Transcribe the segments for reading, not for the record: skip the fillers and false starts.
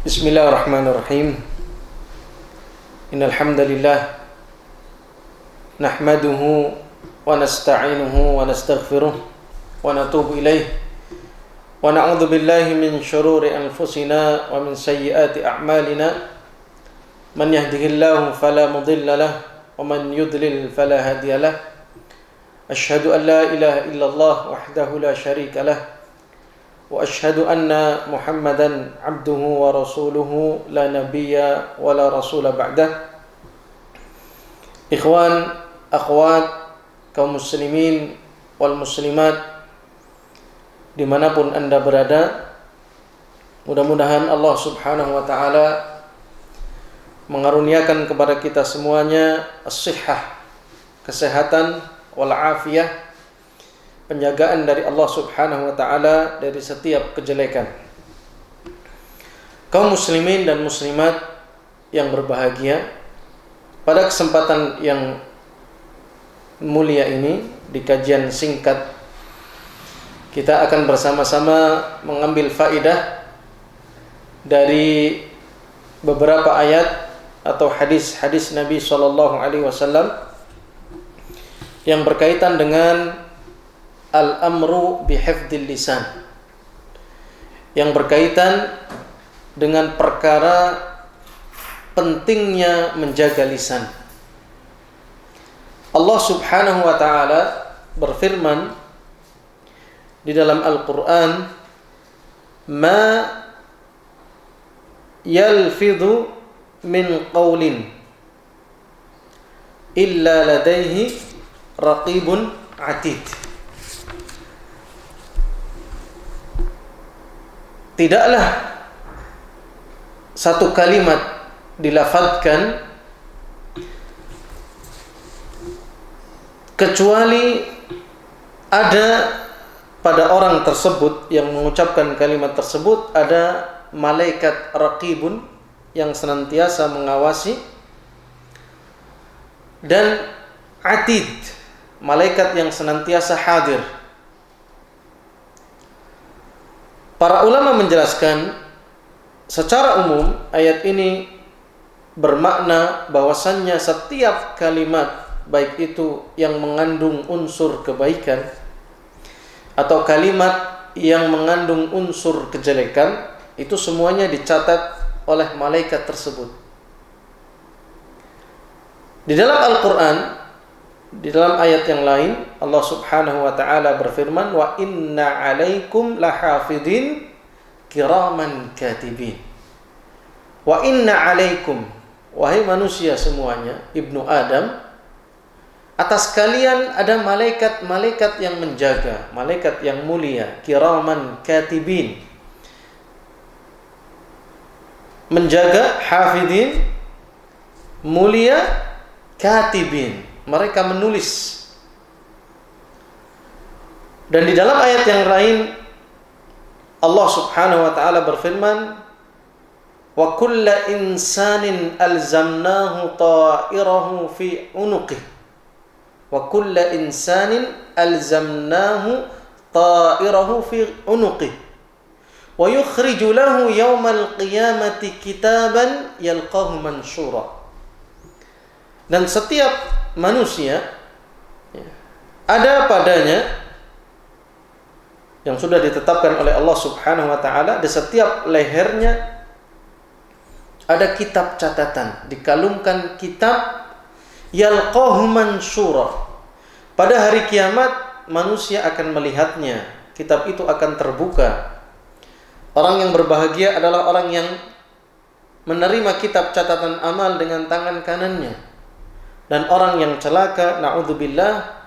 Bismillahirrahmanirrahim. Innal hamdalillah nahmaduhu wa nasta'inuhu wa nastaghfiruh wa natubu ilaih wa na'udzu billahi min shururi anfusina wa min sayyiati a'malina. Man yahdihillahu fala mudilla lahu wa man yudlil fala hadiya lahu. Asyhadu an la ilaha illallah wahdahu la syarika lahu wa asyhadu anna Muhammadan abduhu wa rasuluhu la nabiyya wa la rasula ba'dah. Ikhwan, akhwat, kaum muslimin wal muslimat dimanapun anda berada, mudah-mudahan Allah subhanahu wa ta'ala mengaruniakan kepada kita semuanya as-sihhah, kesehatan, wal afiyah, penjagaan dari Allah subhanahu wa ta'ala dari setiap kejelekan. Kaum muslimin dan muslimat yang berbahagia, pada kesempatan yang mulia ini, di kajian singkat, kita akan bersama-sama mengambil faidah dari beberapa ayat atau hadis-hadis Nabi SAW yang berkaitan dengan al-amru bihifdzil lisan, yang berkaitan dengan perkara pentingnya menjaga lisan. Allah subhanahu wa ta'ala berfirman di dalam Al-Quran, ma yalfidhu min qawlin illa ladaihi raqibun atid. Tidaklah satu kalimat dilafadzkan kecuali ada pada orang tersebut yang mengucapkan kalimat tersebut ada malaikat raqibun yang senantiasa mengawasi, dan atid, malaikat yang senantiasa hadir. Para ulama menjelaskan secara umum ayat ini bermakna bahwasannya setiap kalimat, baik itu yang mengandung unsur kebaikan atau kalimat yang mengandung unsur kejelekan, itu semuanya dicatat oleh malaikat tersebut. Di dalam Al-Quran, di dalam ayat yang lain, Allah subhanahu wa ta'ala berfirman, wa inna alaikum lahafidhin kiraman katibin. Wa inna alaikum, wahai manusia semuanya, ibnu Adam, atas kalian ada malaikat-malaikat yang menjaga, malaikat yang mulia, kiraman katibin, menjaga, hafidhin, mulia, katibin, mereka menulis. Dan di dalam ayat yang lain Allah subhanahu wa ta'ala berfirman, wa kulla insanin alzamnahu ta'irahu fi unuqih, wa kulla insanin alzamnahu ta'irahu fi unuqih wa yukhriju lahu yawmal qiyamati kitaban yalqahu mansyura. Dan setiap manusia ada padanya yang sudah ditetapkan oleh Allah subhanahu wa ta'ala, di setiap lehernya ada kitab catatan, dikalungkan kitab, yalqahu mansyura. Pada hari kiamat manusia akan melihatnya, kitab itu akan terbuka. Orang yang berbahagia adalah orang yang menerima kitab catatan amal dengan tangan kanannya. Dan orang yang celaka, na'udzubillah,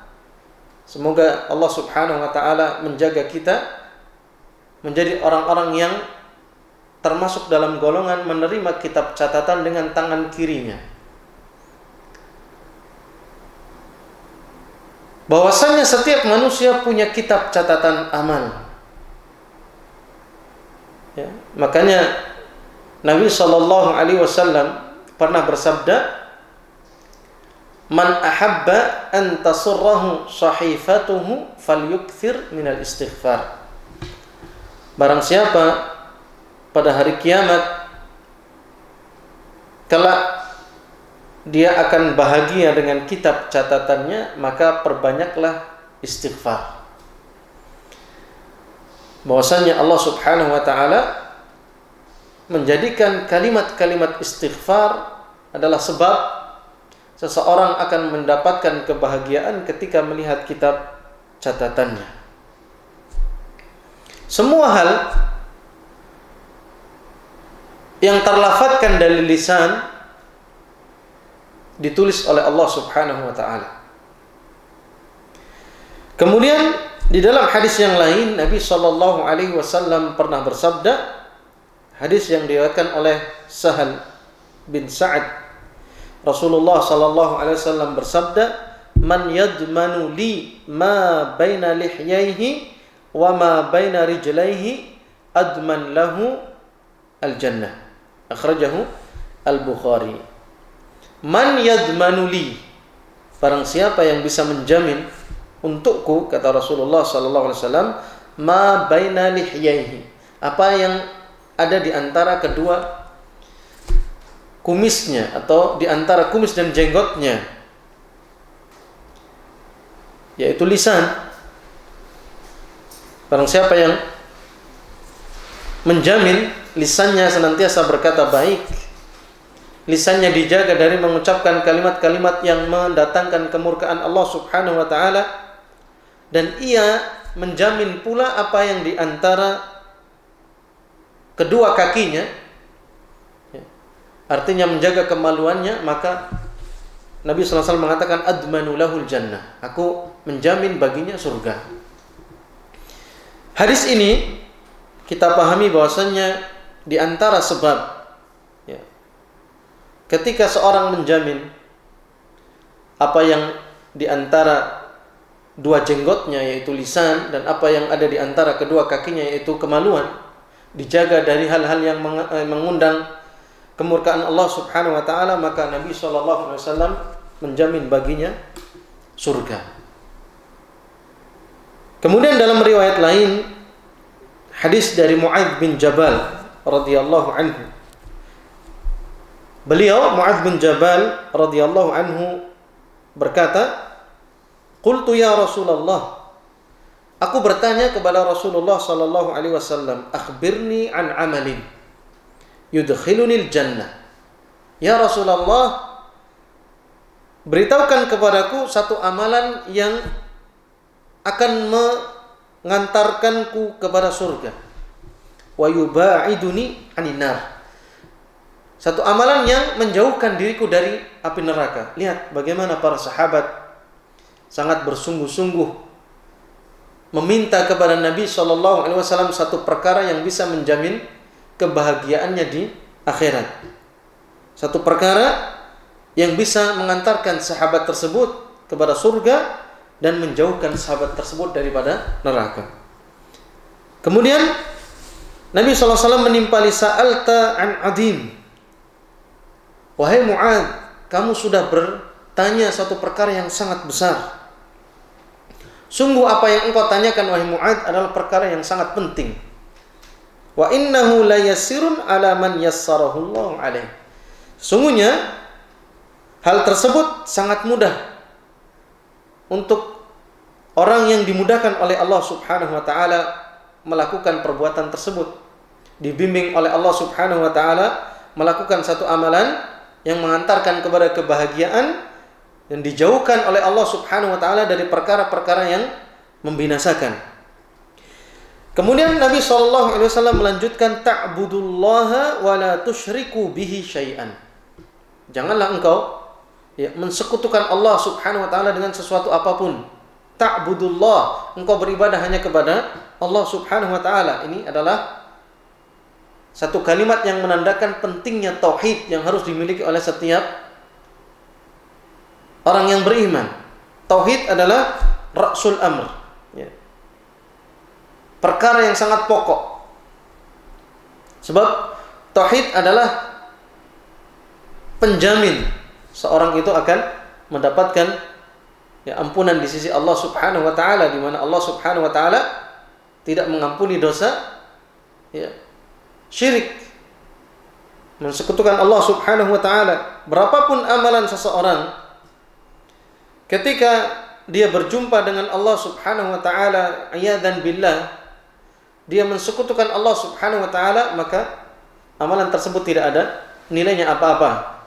semoga Allah subhanahu wa ta'ala menjaga kita menjadi orang-orang yang termasuk dalam golongan menerima kitab catatan dengan tangan kirinya. Bahwasanya setiap manusia punya kitab catatan amal. Ya, makanya Nabi SAW pernah bersabda, man ahabba an tasurrahu sahifatuhu falyukthir minal istighfar. Barang siapa pada hari kiamat kelak dia akan bahagia dengan kitab catatannya, maka perbanyaklah istighfar. Bahwasanya Allah Subhanahu wa taala menjadikan kalimat-kalimat istighfar adalah sebab seseorang akan mendapatkan kebahagiaan ketika melihat kitab catatannya. Semua hal yang terlafadzkan dari lisan ditulis oleh Allah Subhanahu wa taala. Kemudian di dalam hadis yang lain Nabi sallallahu alaihi wasallam pernah bersabda, hadis yang diriwayatkan oleh Sahal bin Sa'ad, Rasulullah sallallahu alaihi wasallam bersabda, "Man yadmanu li ma baina lihyaihi wa ma baina rijlaihi adman lahu al-jannah." Akhrajahu Al-Bukhari. Man yadmanu li, barang siapa yang bisa menjamin untukku, kata Rasulullah sallallahu alaihi wasallam, ma baina lihyaihi, apa yang ada di antara kedua kumisnya atau di antara kumis dan jenggotnya, yaitu lisan. Barang siapa yang menjamin lisannya senantiasa berkata baik, lisannya dijaga dari mengucapkan kalimat-kalimat yang mendatangkan kemurkaan Allah Subhanahu wa taala, dan ia menjamin pula apa yang di antara kedua kakinya, artinya menjaga kemaluannya, maka Nabi sallallahu alaihi wasallam mengatakan admanu lahul jannah, aku menjamin baginya surga. Hadis ini kita pahami bahwasannya di antara sebab ketika seorang menjamin apa yang di antara dua jenggotnya yaitu lisan dan apa yang ada di antara kedua kakinya yaitu kemaluan dijaga dari hal-hal yang mengundang kemurkaan Allah Subhanahu wa taala, maka Nabi sallallahu alaihi wasallam menjamin baginya surga. Kemudian dalam riwayat lain hadis dari Mu'adz bin Jabal radhiyallahu anhu, beliau Mu'adz bin Jabal radhiyallahu anhu berkata, "Qultu ya Rasulullah," aku bertanya kepada Rasulullah sallallahu alaihi wasallam, "Akhbirni an amalin yudkhilunil jannah." Ya Rasulullah, beritahukan kepadaku satu amalan yang akan mengantarkanku kepada surga. Wa yuba'iduni anin nar. Satu amalan yang menjauhkan diriku dari api neraka. Lihat bagaimana para sahabat sangat bersungguh-sungguh meminta kepada Nabi SAW satu perkara yang bisa menjamin kebahagiaannya di akhirat. Satu perkara yang bisa mengantarkan sahabat tersebut kepada surga dan menjauhkan sahabat tersebut daripada neraka. Kemudian Nabi SAW menimpali sa'alta an adim. Wahai Mu'adz, kamu sudah bertanya satu perkara yang sangat besar. Sungguh apa yang engkau tanyakan wahai Mu'adz adalah perkara yang sangat penting. Wa innahu la yassirun ala man yassarahu Allah alaih. Sungguhnya hal tersebut sangat mudah untuk orang yang dimudahkan oleh Allah Subhanahu wa taala melakukan perbuatan tersebut, dibimbing oleh Allah Subhanahu wa taala melakukan satu amalan yang mengantarkan kepada kebahagiaan dan dijauhkan oleh Allah Subhanahu wa taala dari perkara-perkara yang membinasakan. Kemudian Nabi sallallahu alaihi wasallam melanjutkan, ta'budullaha wa la tusyriku bihi syai'an. Janganlah engkau mensekutukan Allah Subhanahu wa taala dengan sesuatu apapun. Ta'budullah, engkau beribadah hanya kepada Allah Subhanahu wa taala. Ini adalah satu kalimat yang menandakan pentingnya tauhid yang harus dimiliki oleh setiap orang yang beriman. Tauhid adalah ra'sul amr, perkara yang sangat pokok. Sebab tauhid adalah penjamin seorang itu akan mendapatkan ampunan di sisi Allah Subhanahu wa taala, di mana Allah Subhanahu wa taala tidak mengampuni dosa syirik. mensekutukan Allah Subhanahu wa taala. Berapapun amalan seseorang, ketika dia berjumpa dengan Allah Subhanahu wa taala, iyadzan billah, dia mensekutukan Allah Subhanahu wa taala, maka amalan tersebut tidak ada nilainya apa-apa.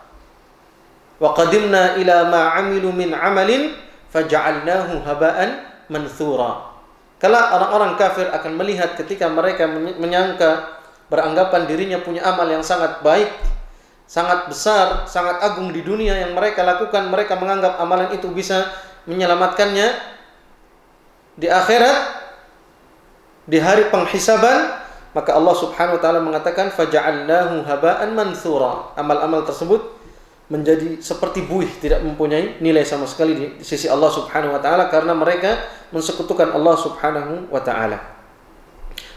Wa qadimna ila ma 'amilu min 'amalin faja'alnahu haba'an manthura. Kala orang-orang kafir akan melihat ketika mereka menyangka, beranggapan dirinya punya amal yang sangat baik, sangat besar, sangat agung di dunia yang mereka lakukan, mereka menganggap amalan itu bisa menyelamatkannya di akhirat, di hari penghisaban, maka Allah Subhanahu wa taala mengatakan faja'alnahu haba'an manthura. Amal-amal tersebut menjadi seperti buih, tidak mempunyai nilai sama sekali di sisi Allah Subhanahu wa taala karena mereka mensekutukan Allah Subhanahu wa taala.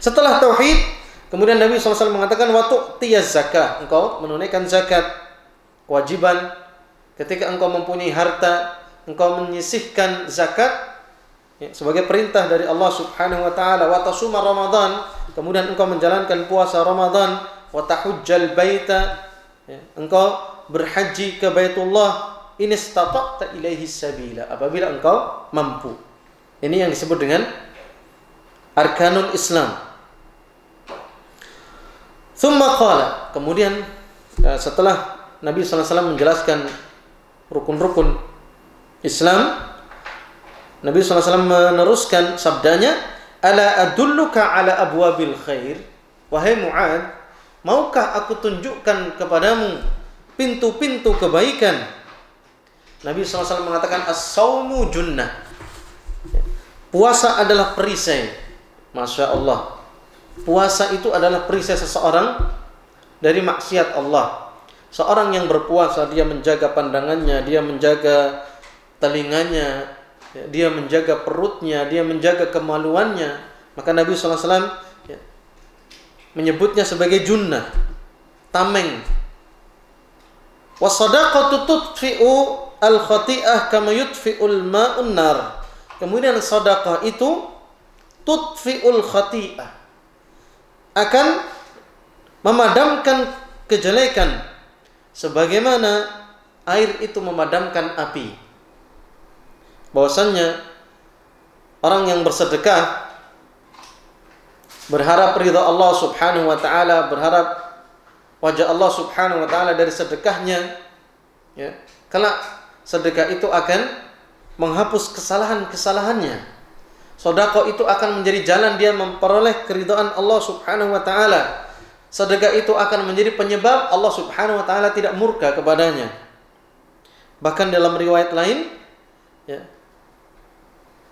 Setelah tauhid, kemudian Nabi SAW mengatakan wa tu'tiyaz zakah, engkau menunaikan zakat, kewajiban ketika engkau mempunyai harta, engkau menyisihkan zakat sebagai perintah dari Allah Subhanahu wa taala. Wa tasuma Ramadan, kemudian engkau menjalankan puasa Ramadan. Wa tahujjal baita, engkau berhaji ke Baitullah, in istata'ta ilaihi sabila, apabila engkau mampu. Ini yang disebut dengan arkanul Islam. Tsumma qala, kemudian setelah Nabi SAW menjelaskan rukun-rukun Islam, Nabi SAW meneruskan sabdanya, ala adulluka ala abwabil khair, wahai Mu'ad, maukah aku tunjukkan kepadamu pintu-pintu kebaikan? Nabi SAW mengatakan as-saumu junnah, puasa adalah perisai. Masya Allah, puasa itu adalah perisai seseorang dari maksiat Allah. Seorang yang berpuasa, dia menjaga pandangannya, dia menjaga telinganya, dia menjaga perutnya, dia menjaga kemaluannya. Maka Nabi SAW menyebutnya sebagai junnah, tameng. Wasadaqatu tudfi'u al-khati'ah kama yudfi'ul ma'un nar. Kemudian sedekah itu tudfi'ul khati'ah, akan memadamkan kejelekan sebagaimana air itu memadamkan api. Bahwasannya orang yang bersedekah berharap ridha Allah Subhanahu wa taala, berharap wajah Allah Subhanahu wa taala dari sedekahnya, ya, kelak sedekah itu akan menghapus kesalahan-kesalahannya. Sedekah itu akan menjadi jalan dia memperoleh keridhaan Allah Subhanahu wa taala. Sedekah itu akan menjadi penyebab Allah Subhanahu wa taala tidak murka kepadanya. Bahkan dalam riwayat lain, ya,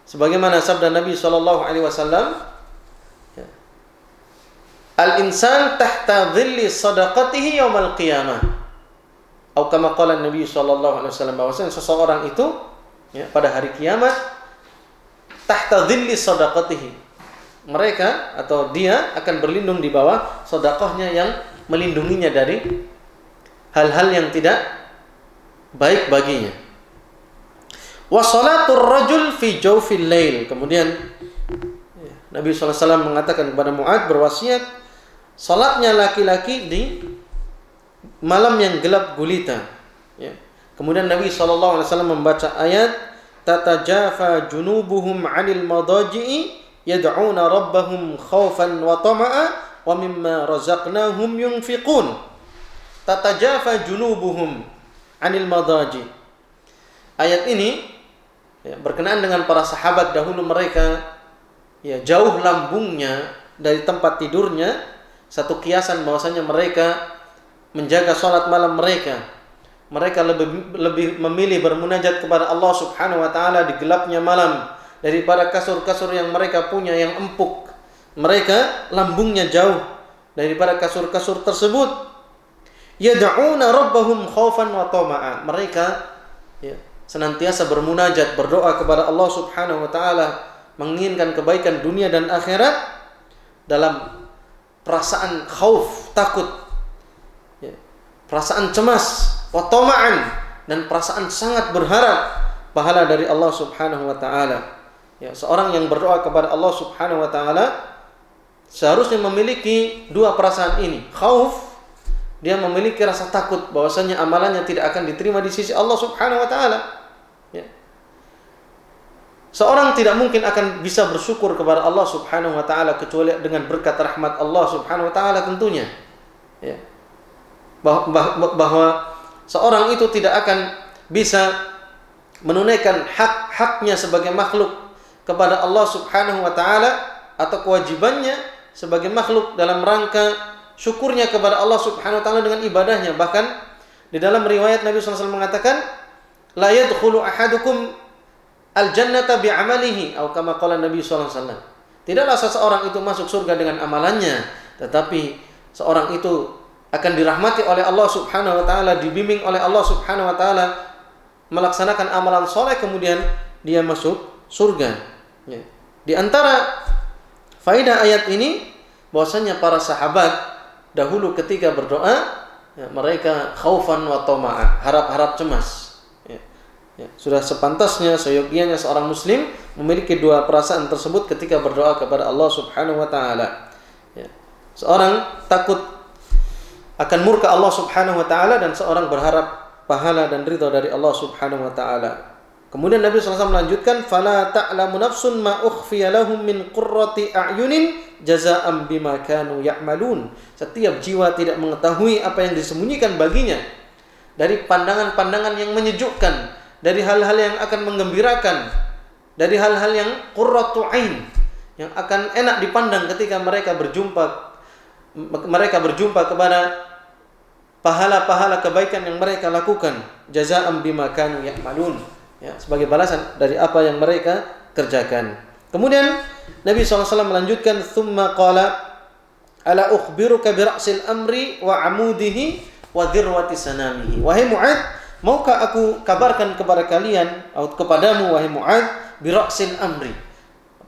sebagaimana sabda Nabi sallallahu alaihi wasallam, al-insan tahta dhilli sadaqatihi yaumal qiyamah. Atau kama qala Nabi sallallahu alaihi wasallam, bahwasanya seseorang itu, ya, pada hari kiamat tahta dhilli sadaqatihi, mereka atau dia akan berlindung di bawah sedekahnya yang melindunginya dari hal-hal yang tidak baik baginya. Wa salatur rajul fi jawfil lail. Kemudian Nabi SAW mengatakan kepada Mu'ad, berwasiat, salatnya laki-laki di malam yang gelap gulita. Ya. Kemudian Nabi SAW membaca ayat, tatajafa junubuhum 'anil madaji'i yad'una rabbahum khaufan wa tama'a wa mimma razaqnahum yunfiqun. Tatajafa junubuhum 'anil madaji. Ayat ini, ya, berkenaan dengan para sahabat dahulu, mereka, ya, jauh lambungnya dari tempat tidurnya. Satu kiasan bahwasanya mereka menjaga salat malam mereka. Mereka lebih memilih bermunajat kepada Allah Subhanahu wa taala di gelapnya malam daripada kasur-kasur yang mereka punya yang empuk. Mereka lambungnya jauh daripada kasur-kasur tersebut. Yad'una rabbahum khaufan wa tama'a. Mereka, ya, senantiasa bermunajat, berdoa kepada Allah Subhanahu wa taala, menginginkan kebaikan dunia dan akhirat dalam perasaan khauf, takut, ya, perasaan cemas, wa tama'an, dan perasaan sangat berharap pahala dari Allah Subhanahu wa taala. Ya, seorang yang berdoa kepada Allah Subhanahu wa taala seharusnya memiliki dua perasaan ini, khauf dia memiliki rasa takut bahwasanya amalannya tidak akan diterima di sisi Allah Subhanahu wa taala. Ya. Seorang tidak mungkin akan bisa bersyukur kepada Allah Subhanahu wa taala kecuali dengan berkat rahmat Allah Subhanahu wa taala tentunya. Ya. Bahwa seorang itu tidak akan bisa menunaikan hak-haknya sebagai makhluk kepada Allah Subhanahu wa taala atau kewajibannya sebagai makhluk dalam rangka syukurnya kepada Allah Subhanahu wa taala dengan ibadahnya. Bahkan di dalam riwayat Nabi SAW mengatakan, la yadkhulu ahadukum al-jannata bi'amalihi, atau kama qala Nabi SAW. Tidaklah seseorang itu masuk surga dengan amalannya, tetapi seorang itu akan dirahmati oleh Allah Subhanahu wa taala, dibimbing oleh Allah Subhanahu wa taala melaksanakan amalan soleh, kemudian dia masuk surga. Ya. Di antara faedah ayat ini bahwasanya para sahabat dahulu ketika berdoa, ya, mereka khaufan wa tama'a, harap-harap cemas. Ya, sudah sepantasnya, seyogianya seorang muslim memiliki dua perasaan tersebut ketika berdoa kepada Allah Subhanahu wa taala. Ya. Seorang takut akan murka Allah Subhanahu wa taala dan seorang berharap pahala dan ridha dari Allah Subhanahu wa taala. Kemudian Nabi SAW melanjutkan, fala ta'lamu nafsun ma ukhfiya lahum min qurrati a'yunin jazaa'an bima kanu ya'malun. Setiap jiwa tidak mengetahui apa yang disembunyikan baginya dari pandangan-pandangan yang menyejukkan, dari hal-hal yang akan menggembirakan, dari hal-hal yang qurratu ain, yang akan enak dipandang ketika mereka berjumpa kepada pahala-pahala kebaikan yang mereka lakukan. Jazaa'an bima kanu ya'malun. Ya, sebagai balasan dari apa yang mereka kerjakan. Kemudian Nabi SAW melanjutkan, thumma qala ala ukhbiruka bi ra'sil amri wa amudihi wa dhirwati sanamihi. Wahai Mu'adz, maukah aku kabarkan kepada kalian atau kepadamu wahai Mu'adz, bi ra'sil amri,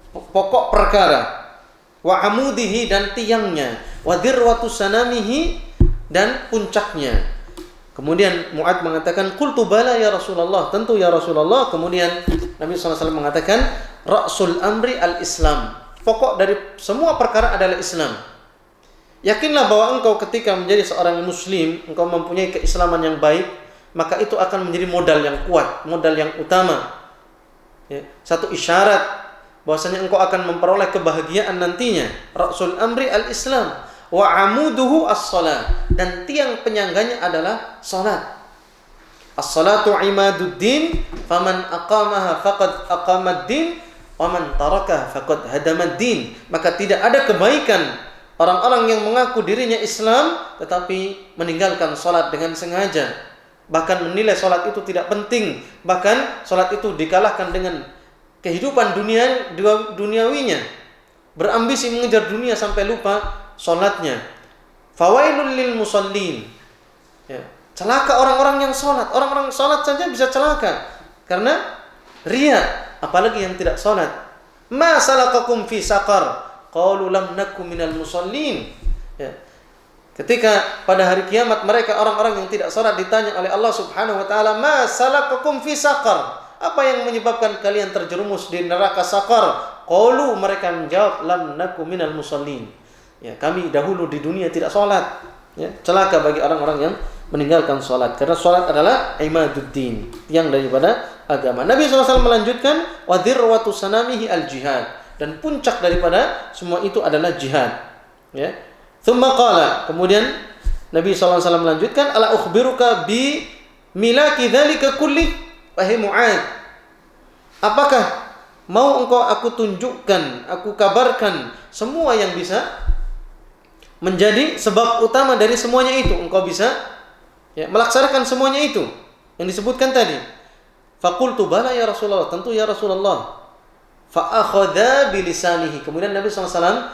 pokok perkara, wa amudihi dan tiangnya, wa dhirwatu sanamihi dan puncaknya. Kemudian Mu'adz mengatakan, qultu bala ya Rasulullah, tentu ya Rasulullah. Kemudian Nabi SAW mengatakan, ra'sul amri al-Islam, pokok dari semua perkara adalah Islam. Yakinlah bahwa engkau ketika menjadi seorang muslim, engkau mempunyai keislaman yang baik, maka itu akan menjadi modal yang kuat, modal yang utama. Ya, satu isyarat bahwasanya engkau akan memperoleh kebahagiaan nantinya. Ra'sul amri al-Islam wa amuduhu as-salat, dan tiang penyangganya adalah salat. As-salatu imaduddin, faman aqamaha faqad aqamad-din, wa man tarakaha faqad hadamad-din. Maka tidak ada kebaikan orang-orang yang mengaku dirinya Islam tetapi meninggalkan salat dengan sengaja, bahkan menilai salat itu tidak penting, bahkan salat itu dikalahkan dengan kehidupan duniawinya, berambisi mengejar dunia sampai lupa salatnya. Fawailul lil musallin. Ya, celaka orang-orang yang salat. Orang-orang salat saja bisa celaka karena riya, apalagi yang tidak salat. Ma salakakum fi saqar? Qalu lam nakum minal musallin. Ya. Ketika pada hari kiamat mereka orang-orang yang tidak salat ditanya oleh Allah Subhanahu wa taala, "Ma salakakum fi saqar?" Apa yang menyebabkan kalian terjerumus di neraka saqar? Qalu, mereka menjawab, "Lam nakum minal musallin." Ya, kami dahulu di dunia tidak salat. Ya, celaka bagi orang-orang yang meninggalkan salat, karena salat adalah imaduddin, tiang daripada agama. Nabi SAW melanjutkan, wa dhirwatu sanamihi al-jihad, dan puncak daripada semua itu adalah jihad. Ya. Thumma qala, kemudian Nabi SAW melanjutkan, ala ukhbiruka bi milaki dzalika kulli. Wahai Mu'adz, apakah mau engkau aku tunjukkan, aku kabarkan semua yang bisa menjadi sebab utama dari semuanya itu? Engkau bisa ya, melaksanakan semuanya itu yang disebutkan tadi. Faqultu bala ya Rasulullah, tentu ya Rasulullah. Fa akhadha bilisanihi, kemudian Nabi SAW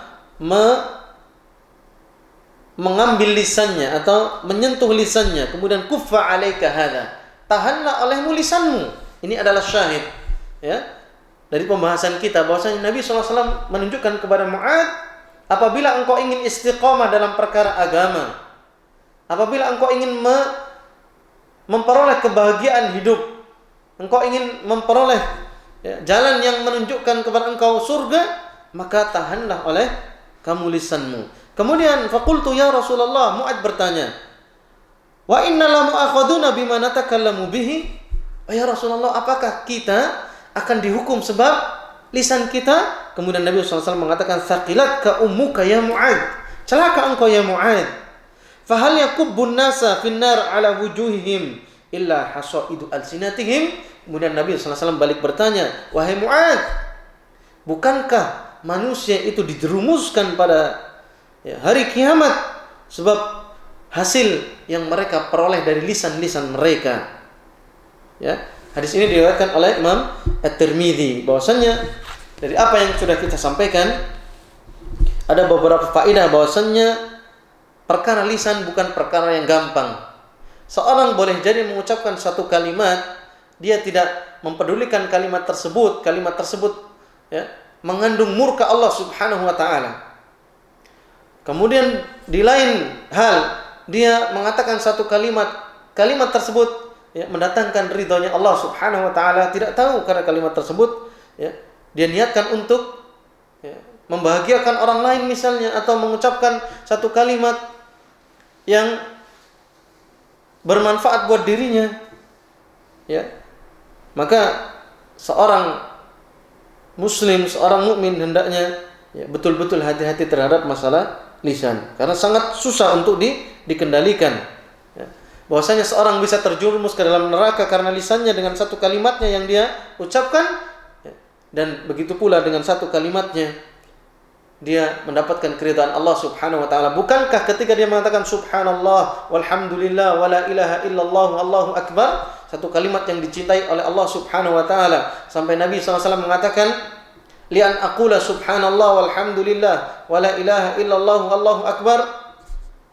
mengambil lisannya atau menyentuh lisannya, kemudian kuffa alaika hadza, tahanlah olehmu lisanmu. Ini adalah syahid ya dari pembahasan kita bahwasanya Nabi SAW menunjukkan kepada Mu'adz, apabila engkau ingin istiqamah dalam perkara agama, apabila engkau ingin memperoleh kebahagiaan hidup, engkau ingin memperoleh ya, jalan yang menunjukkan kepada engkau surga, maka tahanlah oleh kamu lisanmu. Kemudian faqultu ya Rasulullah, Mu'adz bertanya, Wa inna la mu'akhaduna bima natakallamu bihi. Ya Rasulullah, apakah kita akan dihukum sebab lisan kita? Kemudian Nabi SAW mengatakan, thaqilatka ummuka ya Mu'ad. Celaka engkau ya Mu'ad. Fahal yakubbun nasa finnar ala wujuhihim illa hasaidu alsinatihim. Kemudian Nabi SAW balik bertanya, wahai Mu'ad, bukankah manusia itu dijerumuskan pada hari kiamat sebab hasil yang mereka peroleh dari lisan-lisan mereka? Ya, hadis ini diriwayatkan oleh Imam At-Tirmidzi. Bahwasanya dari apa yang sudah kita sampaikan ada beberapa faedah, bahwasanya perkara lisan bukan perkara yang gampang. Seorang boleh jadi mengucapkan satu kalimat, dia tidak mempedulikan kalimat tersebut ya, mengandung murka Allah Subhanahu wa taala. Kemudian di lain hal dia mengatakan satu kalimat tersebut ya, mendatangkan ridhonya Allah Subhanahu wa taala, tidak tahu karena kalimat tersebut ya, dia niatkan untuk ya, membahagiakan orang lain misalnya, atau mengucapkan satu kalimat yang bermanfaat buat dirinya ya. Maka seorang muslim, seorang mukmin hendaknya ya, betul-betul hati-hati terhadap masalah lisan, karena sangat susah untuk dikendalikan. Bahwasanya seorang bisa terjerumus ke dalam neraka karena lisannya dengan satu kalimatnya yang dia ucapkan, dan begitu pula dengan satu kalimatnya dia mendapatkan keridhaan Allah Subhanahu wa taala. Bukankah ketika dia mengatakan subhanallah walhamdulillah wala ilaha illallah wallahu akbar, satu kalimat yang dicintai oleh Allah Subhanahu wa taala, sampai Nabi SAW mengatakan, li an aqula subhanallah walhamdulillah wala ilaha illallah wallahu akbar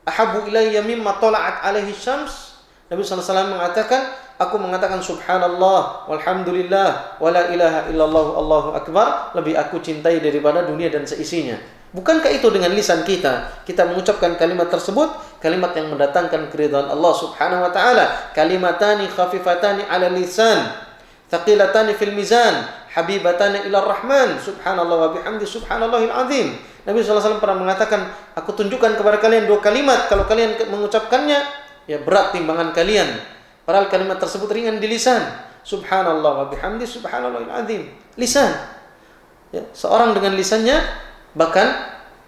ahabbu ilayya mimma tala'at alaihi syams. Nabi SAW mengatakan, aku mengatakan subhanallah walhamdulillah wala ilaha illallah allahu akbar lebih aku cintai daripada dunia dan seisinya. Bukankah itu dengan lisan kita mengucapkan kalimat tersebut, kalimat yang mendatangkan keridhaan Allah Subhanahu wa taala? Kalimatani khafifatani 'ala lisan, thaqilatani fil mizan, habibatani ila rahman, subhanallah wa bihamdi subhanallahil azim. Nabi SAW pernah mengatakan, aku tunjukkan kepada kalian dua kalimat, kalau kalian mengucapkannya ya berat timbangan kalian, padahal kalimat tersebut ringan di lisan. Subhanallah wa bihamdi subhanallahil azim. Lisan ya, seorang dengan lisannya bahkan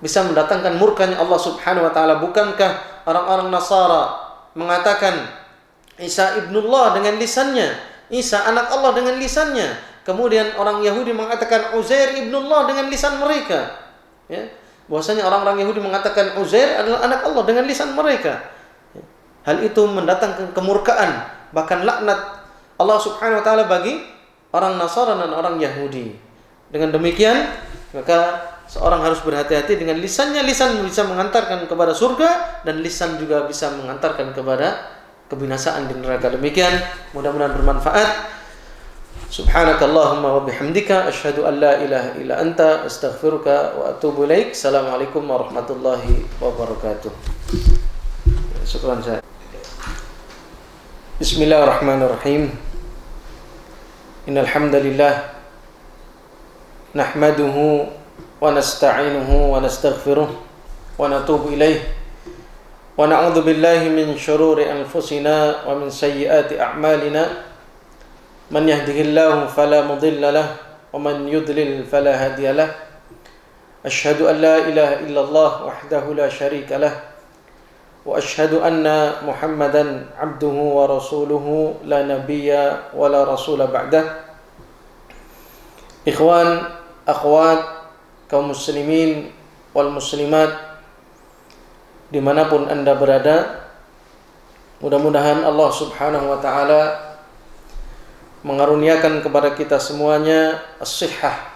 bisa mendatangkan murkanya Allah Subhanahu wa taala. Bukankah orang-orang Nasara mengatakan Isa ibnullah dengan lisannya, Isa anak Allah dengan lisannya. Kemudian orang Yahudi mengatakan Uzair ibnullah dengan lisan mereka. Ya, bahwasanya orang-orang Yahudi mengatakan Uzair adalah anak Allah dengan lisan mereka. Hal itu mendatangkan kemurkaan, bahkan laknat Allah Subhanahu wa taala bagi orang Nasara dan orang Yahudi. Dengan demikian, maka seorang harus berhati-hati dengan lisannya. Lisan bisa mengantarkan kepada surga, dan lisan juga bisa mengantarkan kepada kebinasaan di neraka. Demikian, mudah-mudahan bermanfaat. Subhanakallahumma wa bihamdika asyhadu an la ilaha illa anta astaghfiruka wa atubu ilaik. Assalamualaikum warahmatullahi wabarakatuh. Syukran saya. Bismillahirrahmanirrahim. Innal hamdalillah nahmaduhu wa nasta'inuhu wa nastaghfiruh wa natubu ilaih wa na'udzu billahi min shururi anfusina wa min sayyiati a'malina. Man yahdihillahu fala mudilla lahu wa man yudlil fala hadiya lahu. Asyhadu an la ilaha illallah wahdahu la syarika lahu wa asyhadu anna Muhammadan abduhu wa rasuluhu la nabiyya wa la rasula ba'dah. Ikhwan, akhwat, kaum muslimin wal muslimat dimanapun anda berada, mudah-mudahan Allah Subhanahu wa ta'ala mengaruniakan kepada kita semuanya as-sihhah,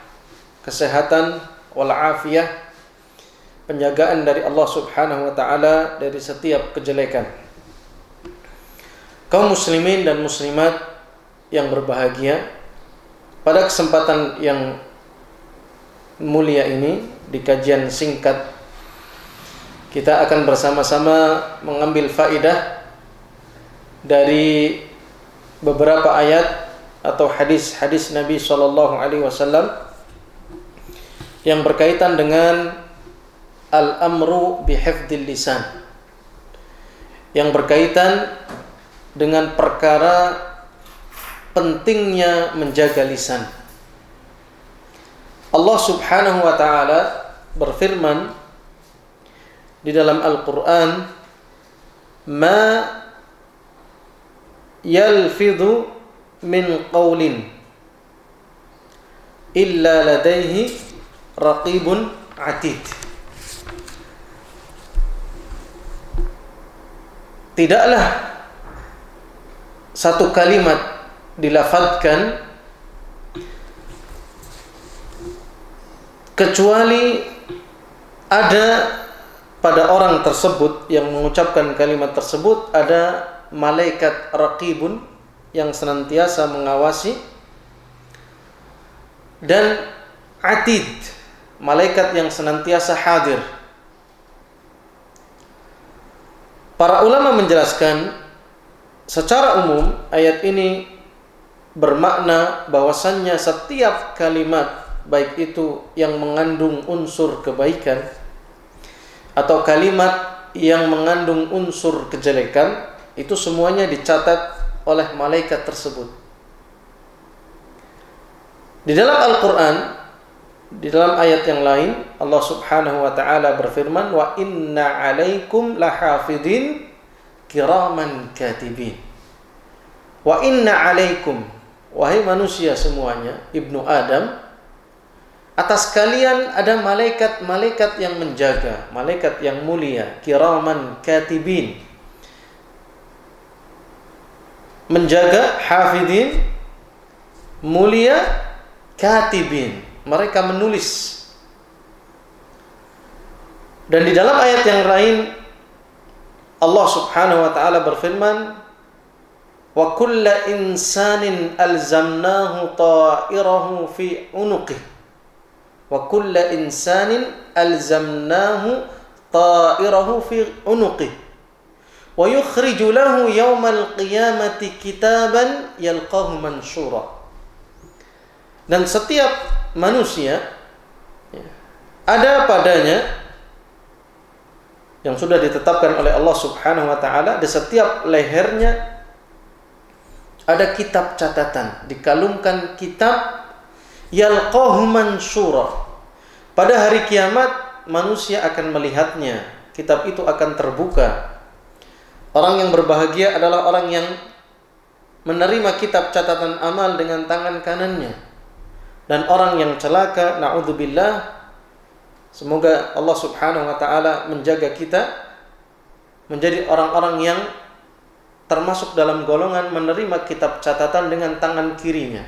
kesehatan, wal afiyah, penjagaan dari Allah Subhanahu wa ta'ala dari setiap kejelekan. Kaum muslimin dan muslimat yang berbahagia, pada kesempatan yang mulia ini, di kajian singkat, kita akan bersama-sama mengambil faidah dari beberapa ayat atau hadis-hadis Nabi SAW yang berkaitan dengan al-amru bihifdzil lisan, yang berkaitan dengan perkara pentingnya menjaga lisan. Allah Subhanahu wa taala berfirman di dalam Al-Qur'an, "Ma yalfidhu min qawlin illa ladaihi raqibun atid." Tidaklah satu kalimat dilafadzkan kecuali ada pada orang tersebut yang mengucapkan kalimat tersebut ada malaikat raqibun yang senantiasa mengawasi, dan atid, malaikat yang senantiasa hadir. Para ulama menjelaskan secara umum ayat ini bermakna bahwasannya setiap kalimat, baik itu yang mengandung unsur kebaikan atau kalimat yang mengandung unsur kejelekan, itu semuanya dicatat oleh malaikat tersebut. Di dalam Al-Quran, di dalam ayat yang lain, Allah Subhanahu wa ta'ala berfirman, "Wa inna alaikum lahafidhin kiraman katibin." Wa inna alaikum, wahai manusia semuanya, ibnu Adam, atas kalian ada malaikat-malaikat yang menjaga, malaikat yang mulia, kiraman katibin. Menjaga, hafidin, mulia, katibin, mereka menulis. Dan di dalam ayat yang lain Allah Subhanahu wa ta'ala berfirman, "Wa kulla insanin alzamnahu ta'irahu fi unuqih." Wa kulla insanin alzamnahu ta'irahu fi unuqih. Wa yukhriju lahu yawmal qiyamati kitaban yalqahu mansyura. Dan setiap manusia ada padanya yang sudah ditetapkan oleh Allah Subhanahu wa taala, di setiap lehernya ada kitab catatan, dikalungkan kitab yalqahu mansyura. Pada hari kiamat manusia akan melihatnya, kitab itu akan terbuka. Orang yang berbahagia adalah orang yang menerima kitab catatan amal dengan tangan kanannya. Dan orang yang celaka, na'udzubillah, semoga Allah Subhanahu wa ta'ala menjaga kita menjadi orang-orang yang termasuk dalam golongan menerima kitab catatan dengan tangan kirinya.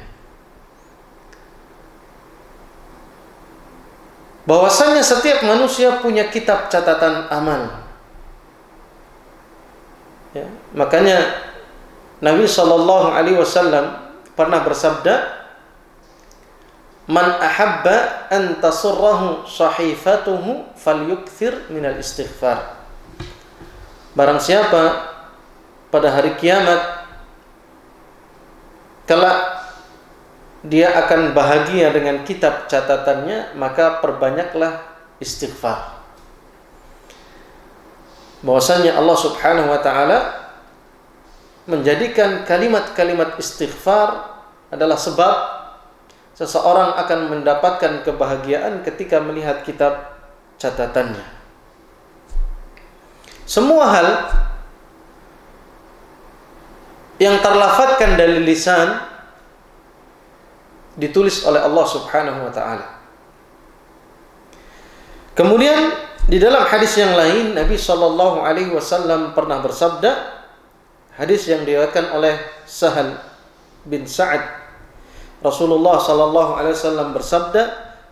Bahwasanya setiap manusia punya kitab catatan amal. Ya, makanya Nabi SAW pernah bersabda, "Man ahabba an tasurrahu sahifatuhu falyukthir minal istighfar." Barang siapa pada hari kiamat kelak dia akan bahagia dengan kitab catatannya, maka perbanyaklah istighfar. Bahwasanya Allah Subhanahu wa ta'ala menjadikan kalimat-kalimat istighfar adalah sebab seseorang akan mendapatkan kebahagiaan ketika melihat kitab catatannya. Semua hal yang terlafadzkan dari lisan ditulis oleh Allah Subhanahu wa ta'ala. Kemudian di dalam hadis yang lain Nabi SAW pernah bersabda, hadis yang diriwayatkan oleh Sahal bin Sa'ad, Rasulullah SAW bersabda,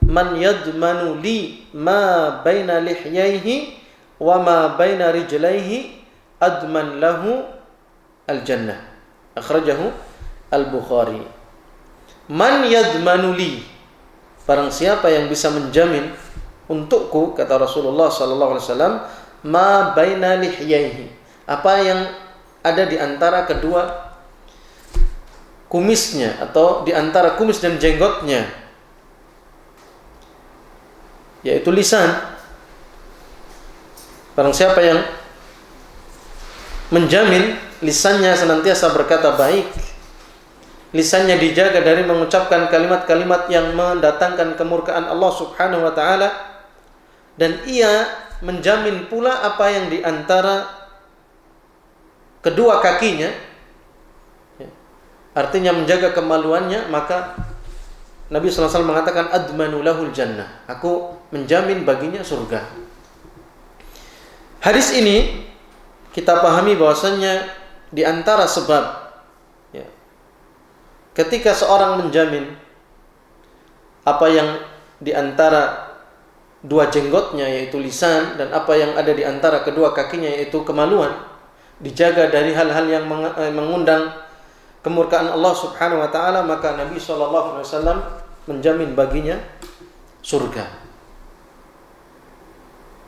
"Man yadmanu li ma baina lihyaihi wa ma baina rijlaihi adman lahu al-jannah." Akhrajahu al-Bukhari. Man yadmanu li, barang siapa yang bisa menjamin untukku, kata Rasulullah SAW, ma baina lihyaihi, apa yang ada di antara kedua kumisnya atau di antara kumis dan jenggotnya, yaitu lisan. Barang siapa yang menjamin lisannya senantiasa berkata baik, lisannya dijaga dari mengucapkan kalimat-kalimat yang mendatangkan kemurkaan Allah Subhanahu wa taala, dan ia menjamin pula apa yang di antara kedua kakinya, artinya menjaga kemaluannya, maka Nabi SAW mengatakan admanu lahul jannah, aku menjamin baginya surga. Hadis ini kita pahami bahwasannya di antara sebab ketika seorang menjamin apa yang di antara dua jenggotnya yaitu lisan, dan apa yang ada di antara kedua kakinya yaitu kemaluan, dijaga dari hal-hal yang mengundang kemurkaan Allah Subhanahu wa taala, maka Nabi SAW menjamin baginya surga.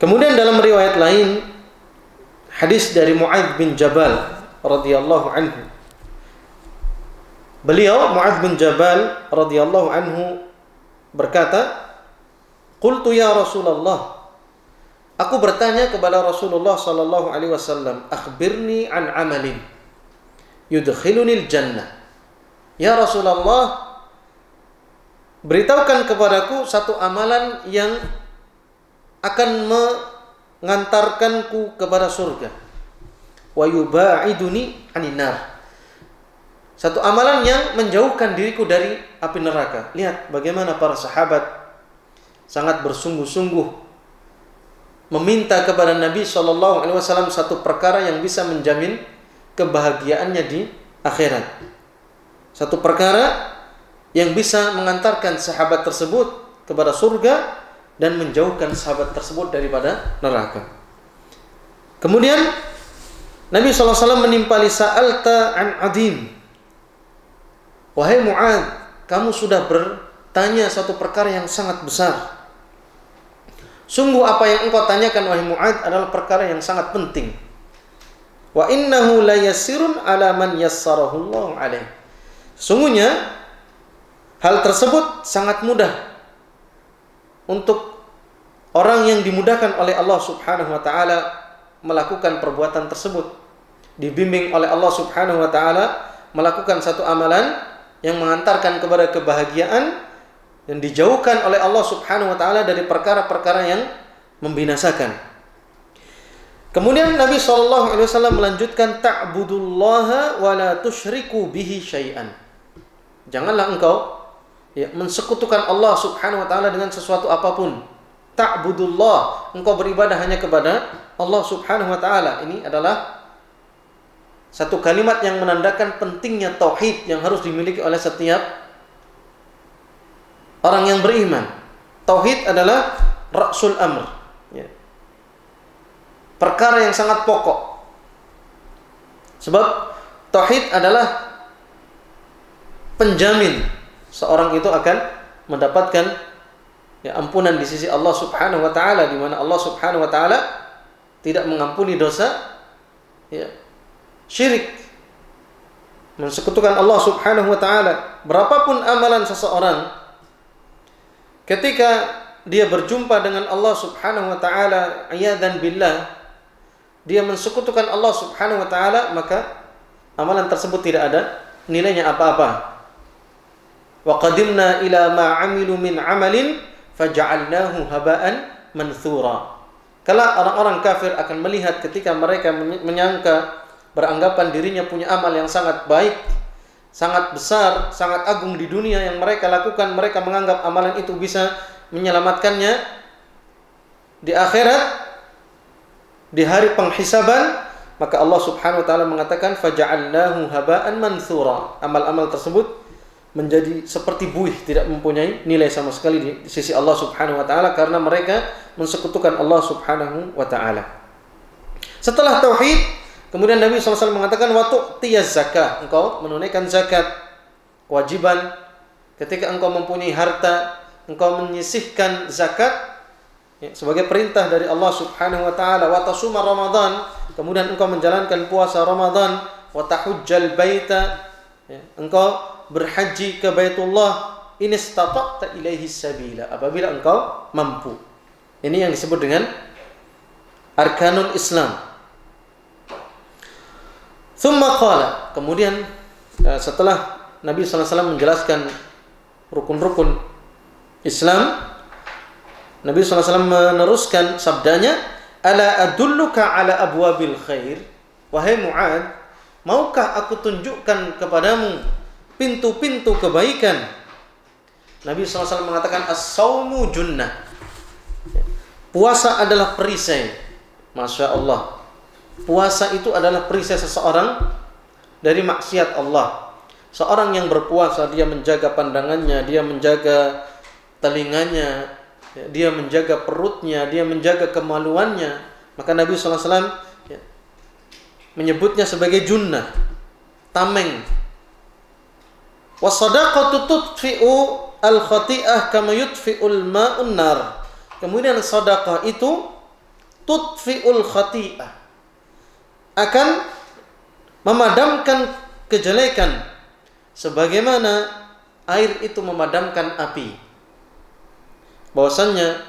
Kemudian dalam riwayat lain, hadis dari Mu'adz bin Jabal radhiyallahu anhu. Beliau Mu'adz bin Jabal radhiyallahu anhu berkata, "Qultu ya Rasulullah, aku bertanya kepada Rasulullah sallallahu alaihi wasallam, akhbirni an amalin yudkhilunil jannah." Ya Rasulullah, beritahukan kepadaku satu amalan yang akan mengantarkanku kepada surga. Wa yuba'iduni 'anil nar. Satu amalan yang menjauhkan diriku dari api neraka. Lihat bagaimana para sahabat sangat bersungguh-sungguh meminta kepada Nabi SAW satu perkara yang bisa menjamin kebahagiaannya di akhirat. Satu perkara yang bisa mengantarkan sahabat tersebut kepada surga dan menjauhkan sahabat tersebut daripada neraka. Kemudian Nabi SAW menimpali sa'alta an adim. Wahai Mu'adz, kamu sudah bertanya satu perkara yang sangat besar. Sungguh apa yang engkau tanyakan wahai Mu'adz adalah perkara yang sangat penting. Wa innahu la yassirun ala man yassarahu Allah alaih. Sungguhnya hal tersebut sangat mudah untuk orang yang dimudahkan oleh Allah Subhanahu wa taala melakukan perbuatan tersebut, dibimbing oleh Allah Subhanahu wa taala melakukan satu amalan yang mengantarkan kepada kebahagiaan dan dijauhkan oleh Allah Subhanahu wa taala dari perkara-perkara yang membinasakan. Kemudian Nabi SAW melanjutkan, ta'budullaha wa la tusyriku bihi syai'an. Janganlah engkau mensekutukan Allah Subhanahu wa taala dengan sesuatu apapun. Ta'budullah, engkau beribadah hanya kepada Allah Subhanahu wa taala. Ini adalah satu kalimat yang menandakan pentingnya tauhid yang harus dimiliki oleh setiap orang yang beriman. Tauhid adalah ra'sul amr, perkara yang sangat pokok. Sebab tauhid adalah penjamin seorang itu akan mendapatkan ampunan di sisi Allah Subhanahu wa taala, di mana Allah Subhanahu wa taala tidak mengampuni dosa syirik, mensekutukan Allah Subhanahu wa taala. Berapapun amalan seseorang, ketika dia berjumpa dengan Allah Subhanahu wa taala, iyadzan billah, dia mensekutukan Allah Subhanahu wa taala, maka amalan tersebut tidak ada nilainya apa-apa. Wa qadimna ila ma 'amilu min 'amalin faja'alnahu haba'an manthura. Kala orang-orang kafir akan melihat ketika mereka menyangka, beranggapan dirinya punya amal yang sangat baik, sangat besar, sangat agung di dunia yang mereka lakukan, mereka menganggap amalan itu bisa menyelamatkannya di akhirat, di hari penghisaban, maka Allah Subhanahu wa taala mengatakan faja'alnahu haba'an manthura. Amal-amal tersebut menjadi seperti buih, tidak mempunyai nilai sama sekali di sisi Allah Subhanahu wa taala karena mereka mensekutukan Allah Subhanahu wa taala. Setelah tauhid, kemudian Nabi SAW mengatakan wa tu'tiyaz zakah, engkau menunaikan zakat, kewajiban ketika engkau mempunyai harta, engkau menyisihkan zakat sebagai perintah dari Allah Subhanahu wa taala. Wa tasuma Ramadan, kemudian engkau menjalankan puasa Ramadan. Wa tahujjal baita, engkau berhaji ke Baitullah, in istata'ta ilaihi sabila, apabila engkau mampu. Ini yang disebut dengan arkanul Islam. Tsumma qala, kemudian setelah Nabi sallallahu alaihi wasallam menjelaskan rukun-rukun Islam, Nabi sallallahu alaihi wasallam meneruskan sabdanya, "Ala adulluka ala abwabil khair?" Wahai Mu'adz, maukah aku tunjukkan kepadamu pintu-pintu kebaikan? Nabi sallallahu alaihi wasallam mengatakan, "As-shaumu junnah." Puasa adalah perisai. Masya Allah. Puasa itu adalah perisai seseorang dari maksiat Allah. Seorang yang berpuasa, dia menjaga pandangannya, dia menjaga telinganya, dia menjaga perutnya, dia menjaga kemaluannya. Maka Nabi SAW menyebutnya sebagai junnah, tameng. Wasadaqatu tudfi'u al-khati'ah kama yudfi'ul ma'un nar. Kemudian sedekah itu tudfi'ul khati'ah, akan memadamkan kejelekan sebagaimana air itu memadamkan api. Bahwasannya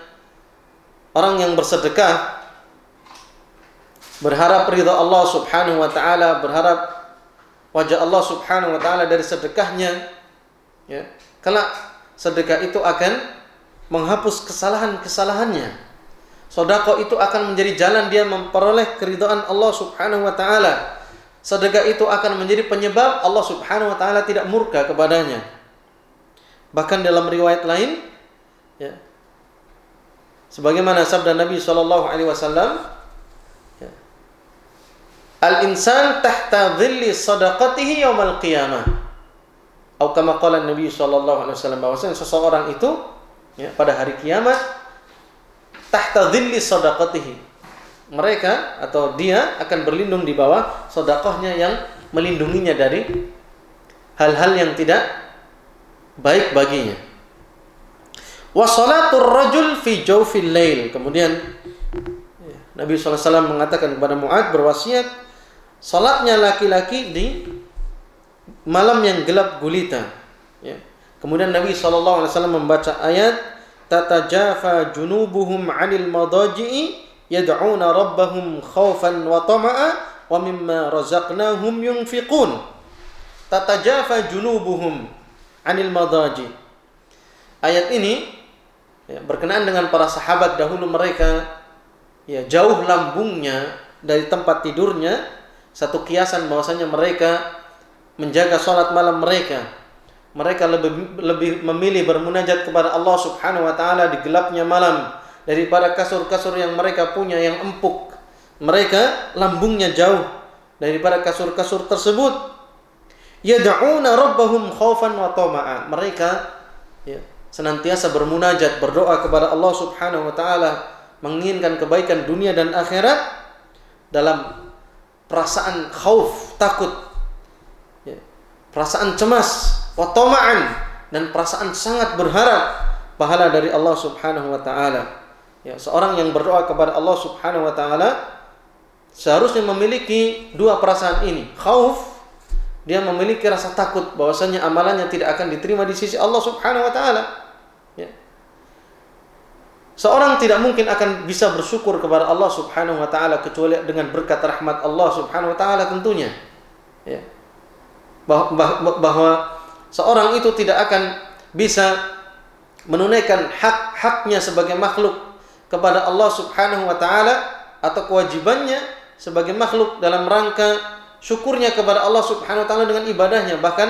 orang yang bersedekah berharap ridha Allah Subhanahu wa taala, berharap wajah Allah Subhanahu wa taala dari sedekahnya, ya, kelak sedekah itu akan menghapus kesalahan-kesalahannya. Sedekah itu akan menjadi jalan dia memperoleh keridhaan Allah Subhanahu wa taala. Sedekah itu akan menjadi penyebab Allah Subhanahu wa taala tidak murka kepadanya. Bahkan dalam riwayat lain, ya, sebagaimana sabda Nabi sallallahu alaihi wasallam, ya, al-insan tahta dhilli sadaqatihi yaumal qiyamah. Atau kama qala Nabi sallallahu alaihi wasallam, bahwasanya seseorang itu, ya, pada hari kiamat tahta dhilli sadaqatihi, mereka atau dia akan berlindung di bawah sedekahnya yang melindunginya dari hal-hal yang tidak baik baginya. Wa salatur rajul fi jawfil lail. Kemudian Nabi SAW mengatakan kepada Mu'adz, berwasiat, salatnya laki-laki di malam yang gelap gulita, ya. Kemudian Nabi SAW membaca ayat, tatajafa junubuhum 'anil madaji'i yad'una rabbahum khaufan wa tama'a wa mimma razaqnahum yunfiqun. Tatajafa junubuhum 'anil madaji. Ayat ini, ya, berkenaan dengan para sahabat dahulu, mereka, ya, jauh lambungnya dari tempat tidurnya. Satu kiasan bahwasanya mereka menjaga salat malam mereka. Mereka lebih memilih bermunajat kepada Allah Subhanahu wa taala di gelapnya malam daripada kasur-kasur yang mereka punya yang empuk. Mereka lambungnya jauh daripada kasur-kasur tersebut. Yad'una rabbahum khaufan wa tama'a. Mereka, ya, senantiasa bermunajat, berdoa kepada Allah Subhanahu wa taala, menginginkan kebaikan dunia dan akhirat dalam perasaan khauf, takut, ya, perasaan cemas, wa tama'an, dan perasaan sangat berharap pahala dari Allah Subhanahu wa taala. Ya, seorang yang berdoa kepada Allah Subhanahu wa taala seharusnya memiliki dua perasaan ini. Khauf, dia memiliki rasa takut bahwasanya amalannya tidak akan diterima di sisi Allah Subhanahu wa taala. Ya. Seorang tidak mungkin akan bisa bersyukur kepada Allah Subhanahu wa taala kecuali dengan berkat rahmat Allah Subhanahu wa taala tentunya. Ya. Bahwa seorang itu tidak akan bisa menunaikan hak-haknya sebagai makhluk kepada Allah Subhanahu wa taala atau kewajibannya sebagai makhluk dalam rangka syukurnya kepada Allah Subhanahu wa taala dengan ibadahnya. Bahkan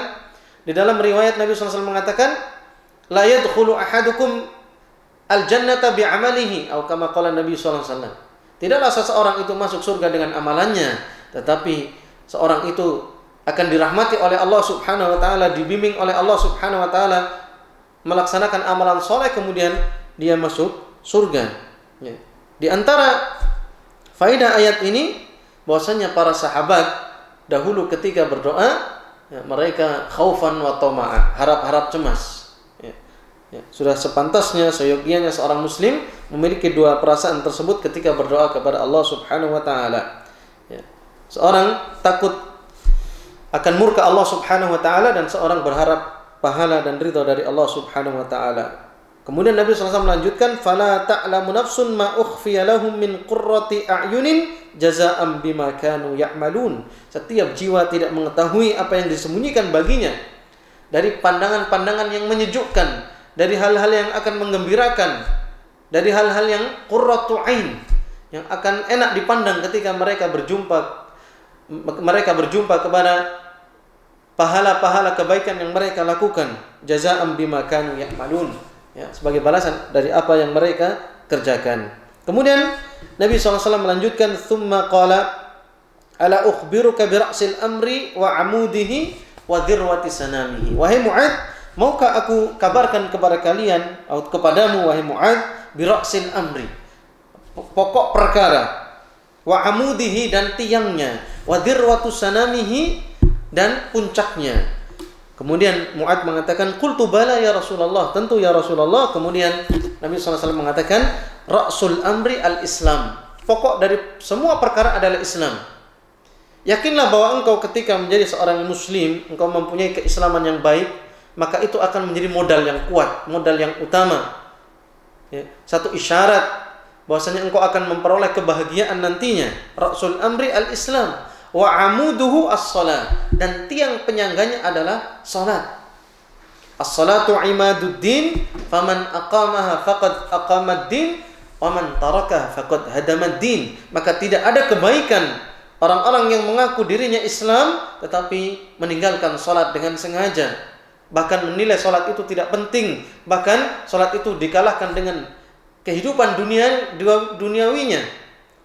di dalam riwayat Nabi SAW mengatakan, la yadkhulu ahadukum al-jannata bi'amalihi, atau kama qala Nabi SAW. Tidaklah seseorang itu masuk surga dengan amalannya, tetapi seorang itu akan dirahmati oleh Allah Subhanahu wa taala, dibimbing oleh Allah Subhanahu wa taala melaksanakan amalan soleh, kemudian dia masuk surga. Ya. Di antara faedah ayat ini bahwasanya para sahabat dahulu ketika berdoa, ya, mereka khaufan wa tama'a, harap-harap cemas. Ya. Ya. Sudah sepantasnya, seyogianya seorang muslim memiliki dua perasaan tersebut ketika berdoa kepada Allah Subhanahu wa taala. Ya. Seorang takut akan murka Allah Subhanahu wa taala dan seorang berharap pahala dan ridha dari Allah Subhanahu wa taala. Kemudian Nabi SAW melanjutkan, fala ta'lamu nafsun ma ukhfiya lahum min qurrati a'yunin jazaa'an bima kanu ya'malun. Setiap jiwa tidak mengetahui apa yang disembunyikan baginya dari pandangan-pandangan yang menyejukkan, dari hal-hal yang akan menggembirakan, dari hal-hal yang qurratu ain, yang akan enak dipandang ketika mereka berjumpa kepada pahala-pahala kebaikan yang mereka lakukan. Jazaa'an bima kanu ya'malun, ya, sebagai balasan dari apa yang mereka kerjakan. Kemudian Nabi SAW melanjutkan, thumma qala ala ukhbiruka bi ra'sil amri wa amudihi wa dhirwati sanamihi. Wahai Mu'adz, maukah aku kabarkan kepada kalian atau kepadamu wahai Mu'adz, bi ra'sil amri, pokok perkara, wa amudihi dan tiangnya, wa dhirwatu sanamihi dan puncaknya. Kemudian Mu'adz mengatakan, qultu bala ya Rasulullah, tentu ya Rasulullah. Kemudian Nabi SAW mengatakan, ra'sul amri al-Islam, pokok dari semua perkara adalah Islam. Yakinlah bahwa engkau ketika menjadi seorang muslim, engkau mempunyai keislaman yang baik, maka itu akan menjadi modal yang kuat, modal yang utama, ya, satu isyarat bahwasanya engkau akan memperoleh kebahagiaan nantinya. Ra'sul amri al-Islam wa amuduhu as-salat, dan tiang penyangganya adalah salat. As-salatu imaduddin, faman aqamaha faqad aqamad-din, wa man tarakaha faqad hadamad-din. Maka tidak ada kebaikan orang-orang yang mengaku dirinya Islam tetapi meninggalkan salat dengan sengaja, bahkan menilai salat itu tidak penting, bahkan salat itu dikalahkan dengan kehidupan duniawinya,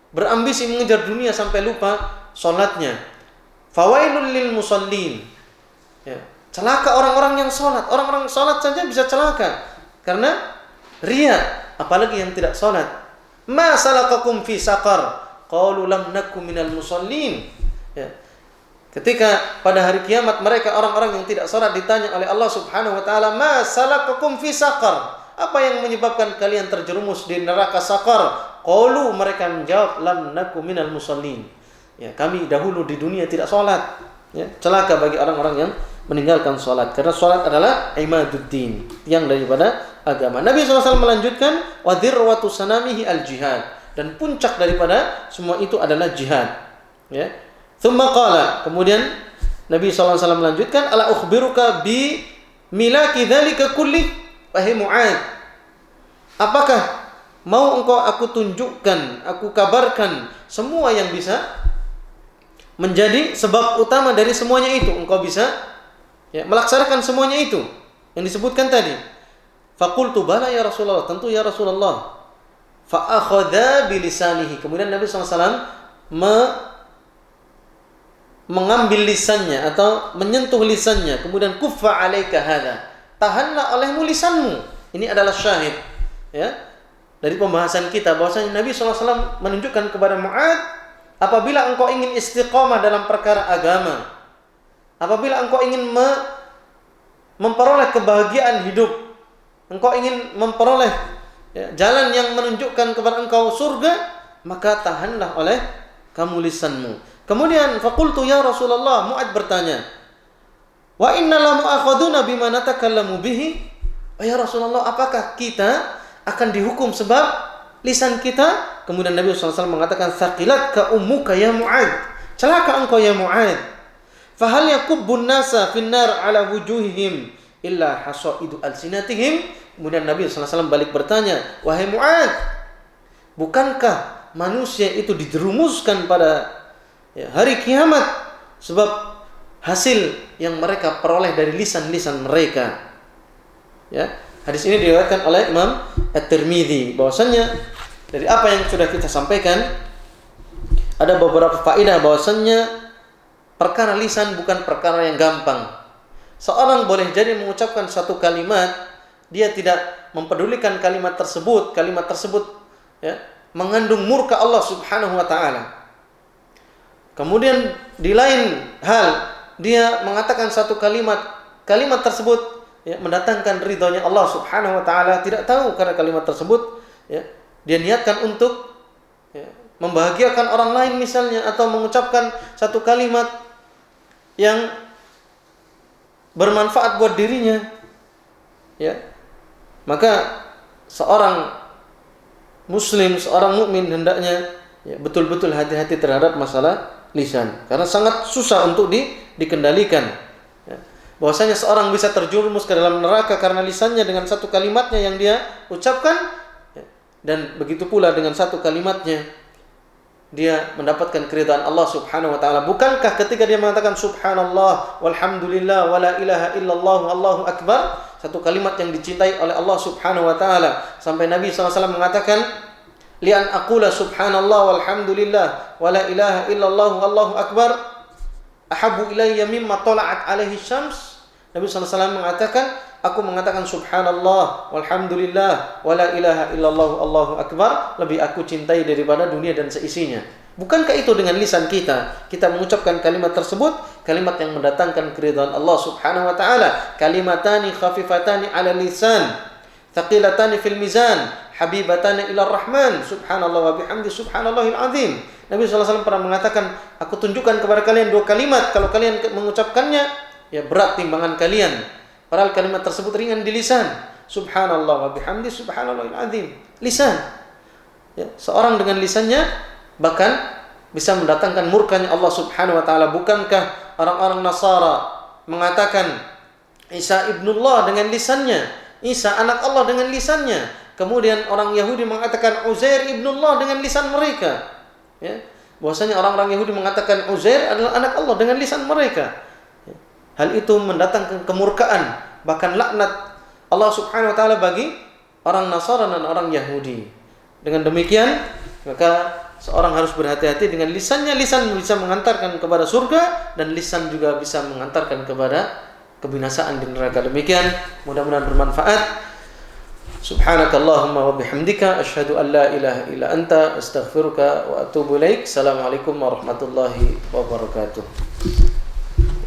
berambisi mengejar dunia sampai lupa salatnya. Fawailul lil musallin, ya, celaka orang-orang yang salat. Orang-orang salat saja bisa celaka karena riya, apalagi yang tidak salat. Ma salakakum fi saqar? Qalu lam nakum minal musallin. Ya. Ketika pada hari kiamat mereka orang-orang yang tidak salat ditanya oleh Allah Subhanahu wa taala, ma salakakum fi saqar? Apa yang menyebabkan kalian terjerumus di neraka saqar? Qalu, mereka menjawab, lam nakum minal musallin. Ya, kami dahulu di dunia tidak salat. Ya, celaka bagi orang-orang yang meninggalkan salat, karena salat adalah imaduddin, tiang daripada agama. Nabi SAW melanjutkan, wa dhirwatu sanamihi al-jihad, dan puncak daripada semua itu adalah jihad. Ya. Thumma qala, kemudian Nabi SAW melanjutkan, ala ukhbiruka bi milaki dzalika kulli. Wahai Mu'adz, apakah mau engkau aku tunjukkan, aku kabarkan semua yang bisa menjadi sebab utama dari semuanya itu? Engkau bisa, ya, melaksanakan semuanya itu yang disebutkan tadi. Faqultu bala ya Rasulullah, tentu ya Rasulullah. Fa akhadha bilisanihi, kemudian Nabi SAW mengambil lisannya atau menyentuh lisannya, kemudian kuffa alaika hadha, tahanlah olehmu lisanmu. Ini adalah syahid, ya, dari pembahasan kita bahwasanya Nabi SAW menunjukkan kepada Mu'adz, apabila engkau ingin istiqamah dalam perkara agama, apabila engkau ingin memperoleh kebahagiaan hidup, engkau ingin memperoleh, ya, jalan yang menunjukkan kepada engkau surga, maka tahanlah oleh kamu lisanmu. Kemudian faqultu ya Rasulullah, Mu'adz bertanya, wa inna la mu'akhaduna bima natakallamu bihi? Ya Rasulullah, apakah kita akan dihukum sebab lisan kita? Kemudian Nabi SAW mengatakan, thaqilatka ummuka ya Mu'adz, celaka engkau ya Mu'adz. Fahal yakubbun nasa finnar ala wujuhihim illa hasaidu alsinatihim. Kemudian Nabi SAW balik bertanya, wahai Mu'adz, bukankah manusia itu dijerumuskan pada, ya, hari kiamat sebab hasil yang mereka peroleh dari lisan-lisan mereka? Ya, hadis ini diriwayatkan oleh Imam At-Tirmidzi. Bahwasanya dari apa yang sudah kita sampaikan ada beberapa faedah, bahwasanya perkara lisan bukan perkara yang gampang. Seorang boleh jadi mengucapkan satu kalimat, dia tidak mempedulikan kalimat tersebut ya, mengandung murka Allah Subhanahu wa taala. Kemudian di lain hal dia mengatakan satu kalimat tersebut, ya, mendatangkan ridhonya Allah Subhanahu wa taala, tidak tahu karena kalimat tersebut, ya, dia niatkan untuk, ya, membahagiakan orang lain misalnya, atau mengucapkan satu kalimat yang bermanfaat buat dirinya, ya, maka seorang muslim, seorang mukmin hendaknya betul-betul hati-hati terhadap masalah lisan, karena sangat susah untuk dikendalikan. Bahwasanya seorang bisa terjerumus ke dalam neraka karena lisannya dengan satu kalimatnya yang dia ucapkan, dan begitu pula dengan satu kalimatnya dia mendapatkan keridhaan Allah Subhanahu wa taala. Bukankah ketika dia mengatakan subhanallah walhamdulillah wala ilaha illallah wallahu akbar, satu kalimat yang dicintai oleh Allah Subhanahu wa taala, sampai Nabi SAW mengatakan li an aqula subhanallah walhamdulillah wala ilaha illallah wallahu akbar ahabbu ilayya mimma tala'at alaihi syams. Nabi SAW mengatakan, aku mengatakan subhanallah walhamdulillah wala ilaha illallah allahu akbar lebih aku cintai daripada dunia dan seisinya. Bukankah itu dengan lisan kita mengucapkan kalimat tersebut, kalimat yang mendatangkan keridhaan Allah Subhanahu wa taala, kalimatani khafifatani 'ala lisan thaqilatani fil mizan habibatani ila rahman subhanallah wa bihamdi subhanallahil azim. Nabi SAW pernah mengatakan, aku tunjukkan kepada kalian dua kalimat, kalau kalian mengucapkannya ya berat timbangan kalian, padahal kalimat tersebut ringan di lisan. Subhanallah wa bihamdi subhanallahil azim. Lisan. Ya, seorang dengan lisannya bahkan bisa mendatangkan murkanya Allah Subhanahu wa taala. Bukankah orang-orang Nasara mengatakan Isa ibnullah dengan lisannya, Isa anak Allah dengan lisannya. Kemudian orang Yahudi mengatakan Uzair ibnullah dengan lisan mereka. Ya, bahwasanya orang-orang Yahudi mengatakan Uzair adalah anak Allah dengan lisan mereka. Hal itu mendatangkan kemurkaan, bahkan laknat Allah Subhanahu wa taala bagi orang Nasara dan orang Yahudi. Dengan demikian, maka seorang harus berhati-hati dengan lisannya. Lisan bisa mengantarkan kepada surga, dan lisan juga bisa mengantarkan kepada kebinasaan di neraka. Demikian, mudah-mudahan bermanfaat. Subhanakallahumma wa bihamdika asyhadu an la ilaha illa anta astaghfiruka wa atubu ilaik. Assalamualaikum warahmatullahi wabarakatuh.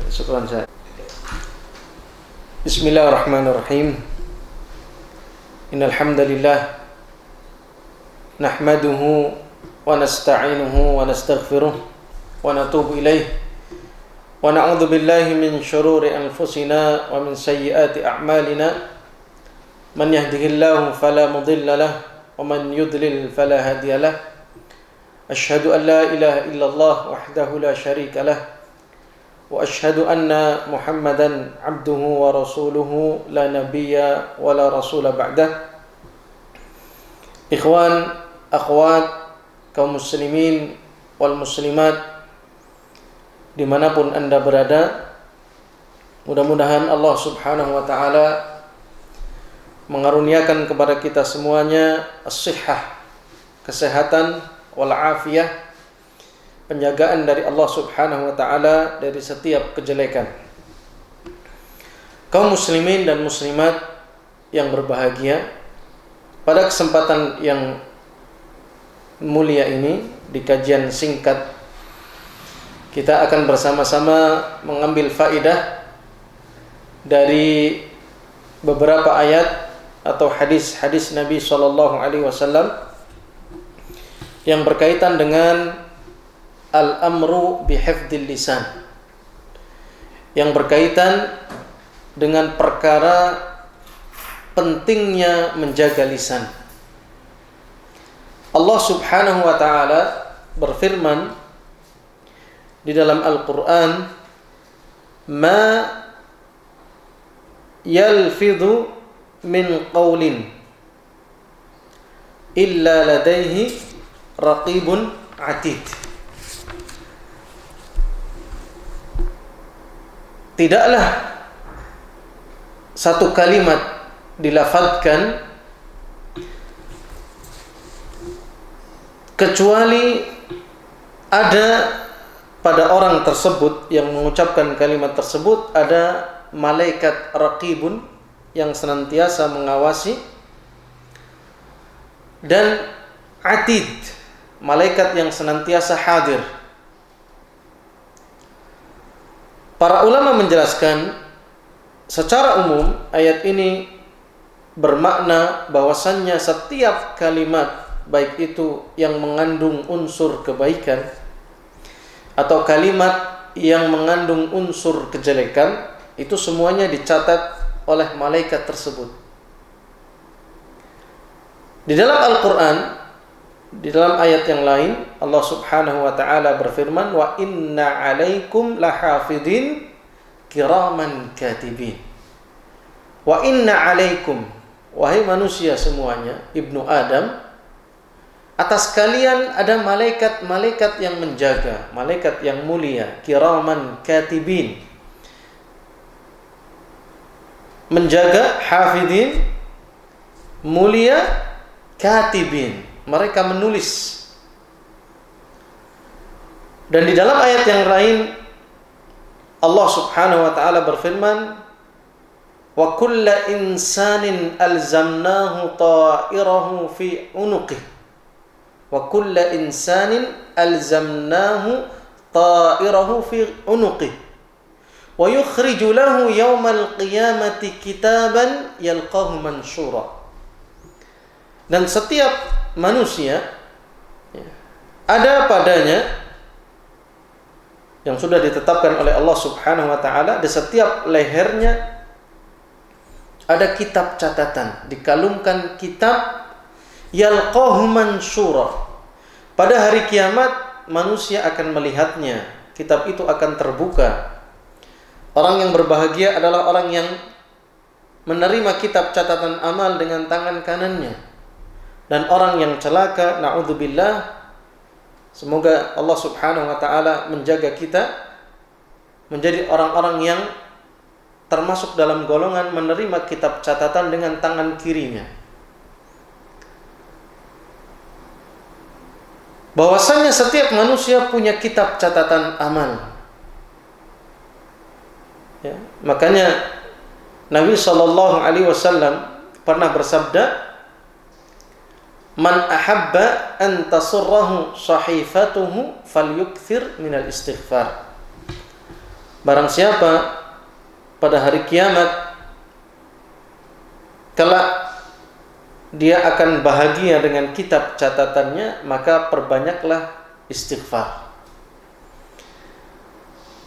Syukran saya. Bismillahirrahmanirrahim. Innal hamdalillah nahmaduhu wa nasta'inuhu wa nastaghfiruh wa natubu ilaih wa na'udzu billahi min shururi anfusina wa min sayyiati a'malina. Man yahdihillahu fala mudilla lahu wa man yudlil fala hadiya lahu. Asyhadu an la ilaha illallah wahdahu la syarika lahu wa asyhadu anna Muhammadan abduhu wa rasuluhu la nabiyya wa la rasula ba'dah. Ikhwan, akhwat, kaum muslimin wal muslimat dimanapun anda berada, mudah-mudahan Allah Subhanahu wa ta'ala mengaruniakan kepada kita semuanya as-sihhah, kesehatan, wal afiyah, penjagaan dari Allah Subhanahu wa ta'ala dari setiap kejelekan. Kaum muslimin dan muslimat yang berbahagia, pada kesempatan yang mulia ini, di kajian singkat, kita akan bersama-sama mengambil faidah dari beberapa ayat atau hadis-hadis Nabi SAW yang berkaitan dengan al-amru bihifdzil lisan, yang berkaitan dengan perkara pentingnya menjaga lisan. Allah Subhanahu wa ta'ala berfirman di dalam Al-Quran, ma yalfidhu min qawlin illa ladaihi raqibun atid. Tidaklah satu kalimat dilafadzkan kecuali ada pada orang tersebut yang mengucapkan kalimat tersebut ada malaikat raqibun yang senantiasa mengawasi, dan atid, malaikat yang senantiasa hadir. Para ulama menjelaskan secara umum ayat ini bermakna bahwasannya setiap kalimat, baik itu yang mengandung unsur kebaikan atau kalimat yang mengandung unsur kejelekan, itu semuanya dicatat oleh malaikat tersebut. Di dalam Al-Quran, di dalam ayat yang lain, Allah Subhanahu wa ta'ala berfirman, wa inna alaikum lahafidhin kiraman katibin. Wa inna alaikum, wahai manusia semuanya, ibnu Adam, atas kalian ada malaikat-malaikat yang menjaga, malaikat yang mulia, kiraman katibin. Menjaga, hafidhin, mulia, katibin, mereka menulis. Dan di dalam ayat yang lain Allah Subhanahu wa ta'ala berfirman, wa kulla insanin alzamnahu ta'irahu fi unuqih, wa kulla insanin alzamnahu ta'irahu fi unuqih wa yukhriju lahu yawmal qiyamati kitaban yalqahu mansyura. Dan setiap manusia ada padanya yang sudah ditetapkan oleh Allah Subhanahu wa ta'ala, di setiap lehernya ada kitab catatan, dikalungkan kitab yalqahu mansyura. Pada hari kiamat manusia akan melihatnya, kitab itu akan terbuka. Orang yang berbahagia adalah orang yang menerima kitab catatan amal dengan tangan kanannya. Dan orang yang celaka, na'udzubillah, semoga Allah Subhanahu wa ta'ala menjaga kita menjadi orang-orang yang termasuk dalam golongan menerima kitab catatan dengan tangan kirinya. Bahwasanya setiap manusia punya kitab catatan amal. Ya, makanya Nabi SAW pernah bersabda, man ahabba an tasurrahu sahifatuhu falyukthir minal istighfar. Barang siapa pada hari kiamat kelak dia akan bahagia dengan kitab catatannya, maka perbanyaklah istighfar.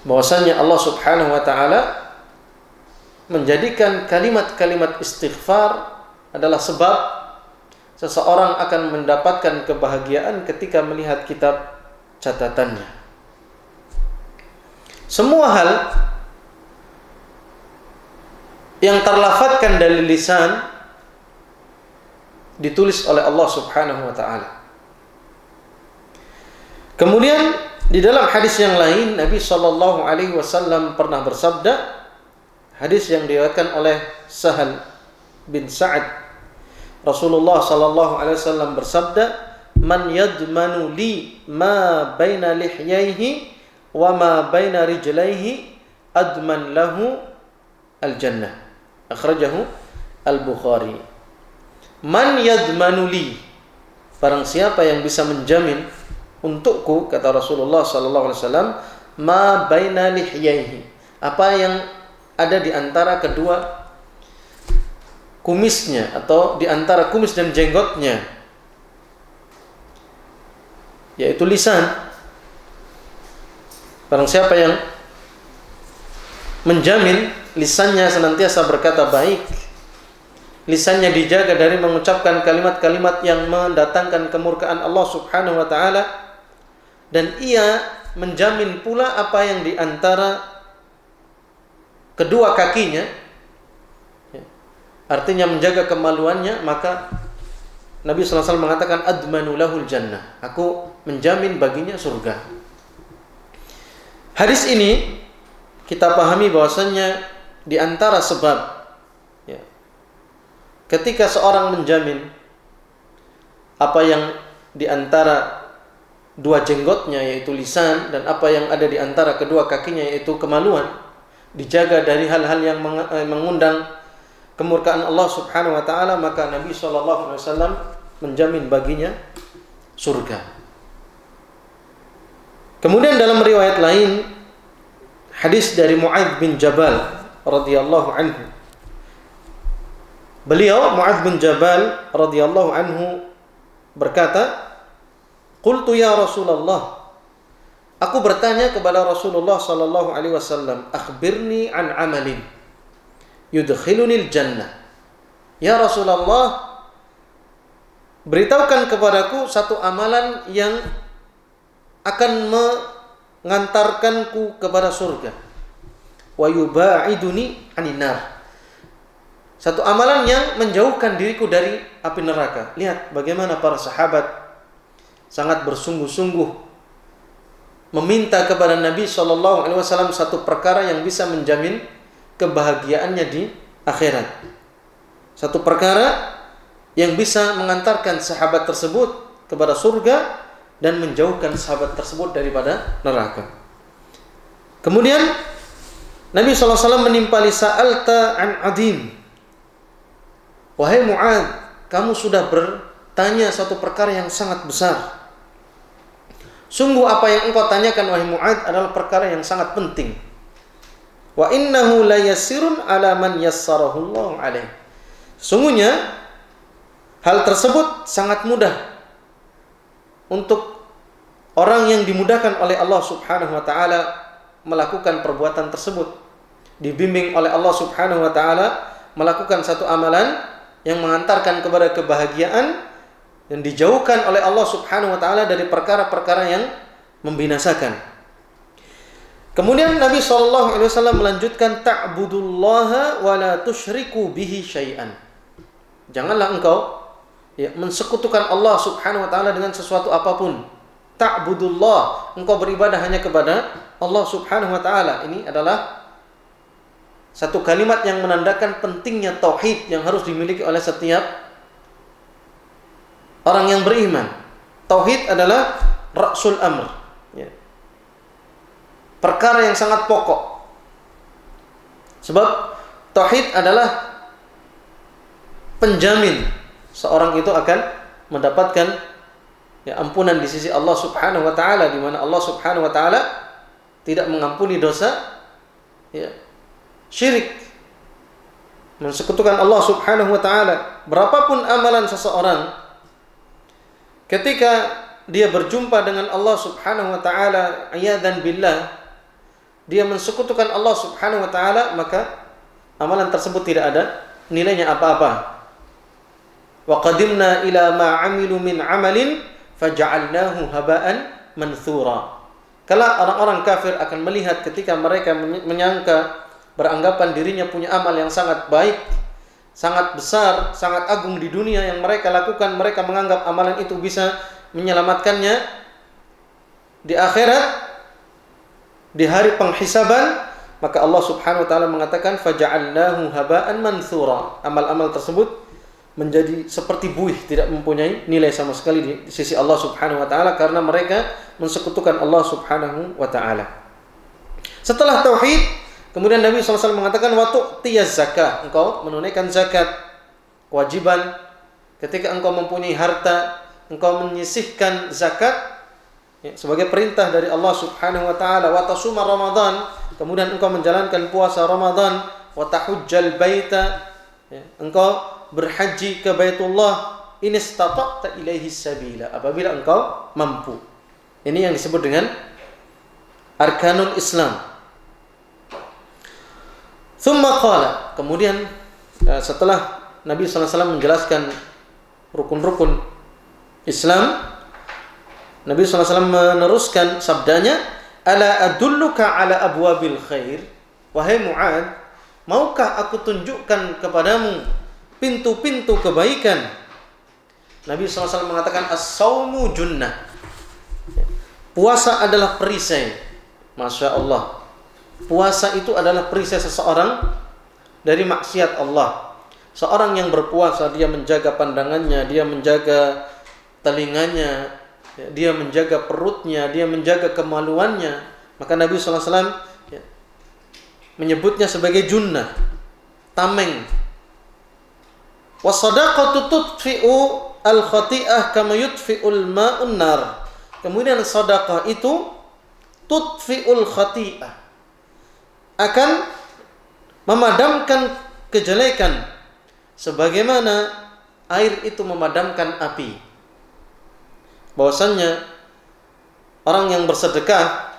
Bahwasanya Allah Subhanahu wa ta'ala menjadikan kalimat-kalimat istighfar adalah sebab seseorang akan mendapatkan kebahagiaan ketika melihat kitab catatannya. Semua hal yang terlafadzkan dari lisan ditulis oleh Allah Subhanahu wa ta'ala. Kemudian di dalam hadis yang lain Nabi SAW pernah bersabda, hadis yang diriwayatkan oleh Sahal bin Sa'ad, Rasulullah sallallahu alaihi wasallam bersabda, man yadmanu li ma baina lihyaihi wa ma baina rijlaihi adman lahu al-jannah. Akhrajahu al-Bukhari. Man yadmanu li, barang siapa yang bisa menjamin untukku, kata Rasulullah sallallahu alaihi wasallam, ma baina lihyaihi, apa yang ada di antara kedua kumisnya atau di antara kumis dan jenggotnya, yaitu lisan. Barang siapa yang menjamin lisannya senantiasa berkata baik, lisannya dijaga dari mengucapkan kalimat-kalimat yang mendatangkan kemurkaan Allah Subhanahu wa ta'ala, dan ia menjamin pula apa yang di antara kedua kakinya, artinya menjaga kemaluannya, maka Nabi SAW mengatakan admanu lahul jannah, aku menjamin baginya surga. Hadis ini kita pahami bahwasannya di antara sebab ya, ketika seorang menjamin apa yang di antara dua jenggotnya yaitu lisan, dan apa yang ada di antara kedua kakinya yaitu kemaluan, dijaga dari hal-hal yang mengundang kemurkaan Allah Subhanahu wa ta'ala, maka Nabi SAW menjamin baginya surga. Kemudian dalam riwayat lain, hadis dari Mu'adz bin Jabal radhiyallahu anhu. Beliau Mu'adz bin Jabal radhiyallahu anhu berkata, qultu ya Rasulullah, aku bertanya kepada Rasulullah sallallahu alaihi wasallam, akhbirni an amalin yudkhilunil jannah. Ya Rasulullah, beritahukan kepadaku satu amalan yang akan mengantarkanku kepada surga. Wa yubaiduni 'anin nar. Satu amalan yang menjauhkan diriku dari api neraka. Lihat bagaimana para sahabat sangat bersungguh-sungguh meminta kepada Nabi SAW satu perkara yang bisa menjamin kebahagiaannya di akhirat. Satu perkara yang bisa mengantarkan sahabat tersebut kepada surga dan menjauhkan sahabat tersebut daripada neraka. Kemudian Nabi SAW menimpali sa'alta an adim. Wahai Mu'adz, kamu sudah bertanya satu perkara yang sangat besar. Sungguh apa yang engkau tanyakan wahai Mu'adz adalah perkara yang sangat penting. Wa innahu la yassirun ala man yassarahu Allah alaih. Sungguhnya hal tersebut sangat mudah untuk orang yang dimudahkan oleh Allah Subhanahu wa taala melakukan perbuatan tersebut. Dibimbing oleh Allah Subhanahu wa taala melakukan satu amalan yang mengantarkan kepada kebahagiaan dan dijauhkan oleh Allah Subhanahu wa taala dari perkara-perkara yang membinasakan. Kemudian Nabi SAW melanjutkan ta'budullaha wa la tusyriku bihi syai'an. Janganlah engkau mensekutukan Allah Subhanahu wa taala dengan sesuatu apapun. Ta'budullah, engkau beribadah hanya kepada Allah Subhanahu wa taala. Ini adalah satu kalimat yang menandakan pentingnya tauhid yang harus dimiliki oleh setiap orang yang beriman. Tauhid adalah ra'sul amr, perkara yang sangat pokok. Sebab tauhid adalah penjamin seorang itu akan mendapatkan ampunan di sisi Allah Subhanahu wa taala, di mana Allah Subhanahu wa taala tidak mengampuni dosa syirik, mensekutukan Allah Subhanahu wa taala. Berapapun amalan seseorang, ketika dia berjumpa dengan Allah Subhanahu wa taala iyadzan billah, dia mensekutukan Allah Subhanahu wa taala, maka amalan tersebut tidak ada nilainya apa-apa. Wa qadimna ila ma 'amilu min 'amalin faja'alnahu haba'an manthura. Kalau orang-orang kafir akan melihat ketika mereka menyangka, beranggapan dirinya punya amal yang sangat baik, sangat besar, sangat agung di dunia yang mereka lakukan, mereka menganggap amalan itu bisa menyelamatkannya di akhirat, di hari penghisaban, maka Allah Subhanahu wa taala mengatakan faja'alnahu haba'an manthura. Amal-amal tersebut menjadi seperti buih, tidak mempunyai nilai sama sekali di sisi Allah Subhanahu wa taala karena mereka mensekutukan Allah Subhanahu wa taala. Setelah tauhid, kemudian Nabi SAW mengatakan wa tu'tiyaz zakah, engkau menunaikan zakat, kewajiban ketika engkau mempunyai harta, engkau menyisihkan zakat sebagai perintah dari Allah Subhanahu wa taala. Wa tasuma Ramadan, kemudian engkau menjalankan puasa Ramadan. Wa tahujjal baita, engkau berhaji ke Baitullah. In istata'ta ilaihi sabila, apabila engkau mampu. Ini yang disebut dengan arkanul Islam. Tsumma qala, kemudian setelah Nabi SAW menjelaskan rukun-rukun Islam, Nabi SAW meneruskan sabdanya, ala adulluka ala abwabil khair. Wahai Mu'adz, maukah aku tunjukkan kepadamu pintu-pintu kebaikan? Nabi SAW mengatakan as-saumu junnah, puasa adalah perisai. Masya Allah, puasa itu adalah perisai seseorang dari maksiat Allah. Seorang yang berpuasa, dia menjaga pandangannya, dia menjaga telinganya, dia menjaga perutnya, dia menjaga kemaluannya. Maka Nabi SAW menyebutnya sebagai junnah, tameng. Wasadaqatu tudfi'u al-khati'ah kama yudfi'ul ma'un nar. Kemudian sedekah itu tudfi'ul khati'ah, akan memadamkan kejelekan sebagaimana air itu memadamkan api. Bahwasannya orang yang bersedekah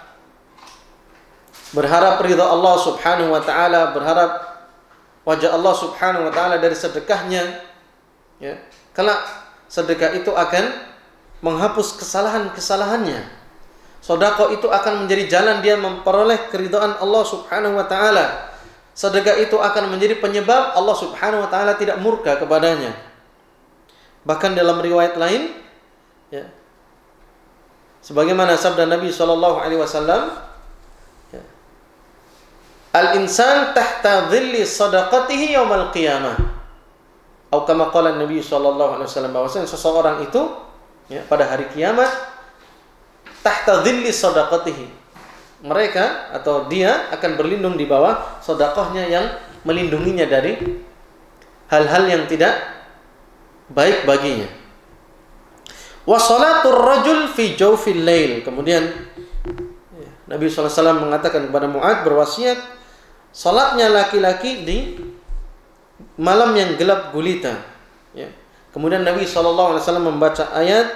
berharap ridha Allah Subhanahu wa taala, berharap wajah Allah Subhanahu wa taala dari sedekahnya, ya. Kalau sedekah itu akan menghapus kesalahan-kesalahannya. Sedekah itu akan menjadi jalan dia memperoleh keridhaan Allah Subhanahu wa taala. Sedekah itu akan menjadi penyebab Allah Subhanahu wa taala tidak murka kepadanya. Bahkan dalam riwayat lain, ya, sebagaimana sabda Nabi sallallahu alaihi wasallam, ya, al-insan tahta dhilli sadaqatihi yaumal qiyamah. Atau kama qala Nabi sallallahu alaihi wasallam, bahwasanya seseorang itu, ya, pada hari kiamat tahta dhilli sadaqatihi, mereka atau dia akan berlindung di bawah sedekahnya yang melindunginya dari hal-hal yang tidak baik baginya. Wa salatur rajul fi jawfil lail. Kemudian Nabi SAW mengatakan kepada Mu'adz, berwasiat, salatnya laki-laki di malam yang gelap gulita. Ya. Kemudian Nabi SAW membaca ayat,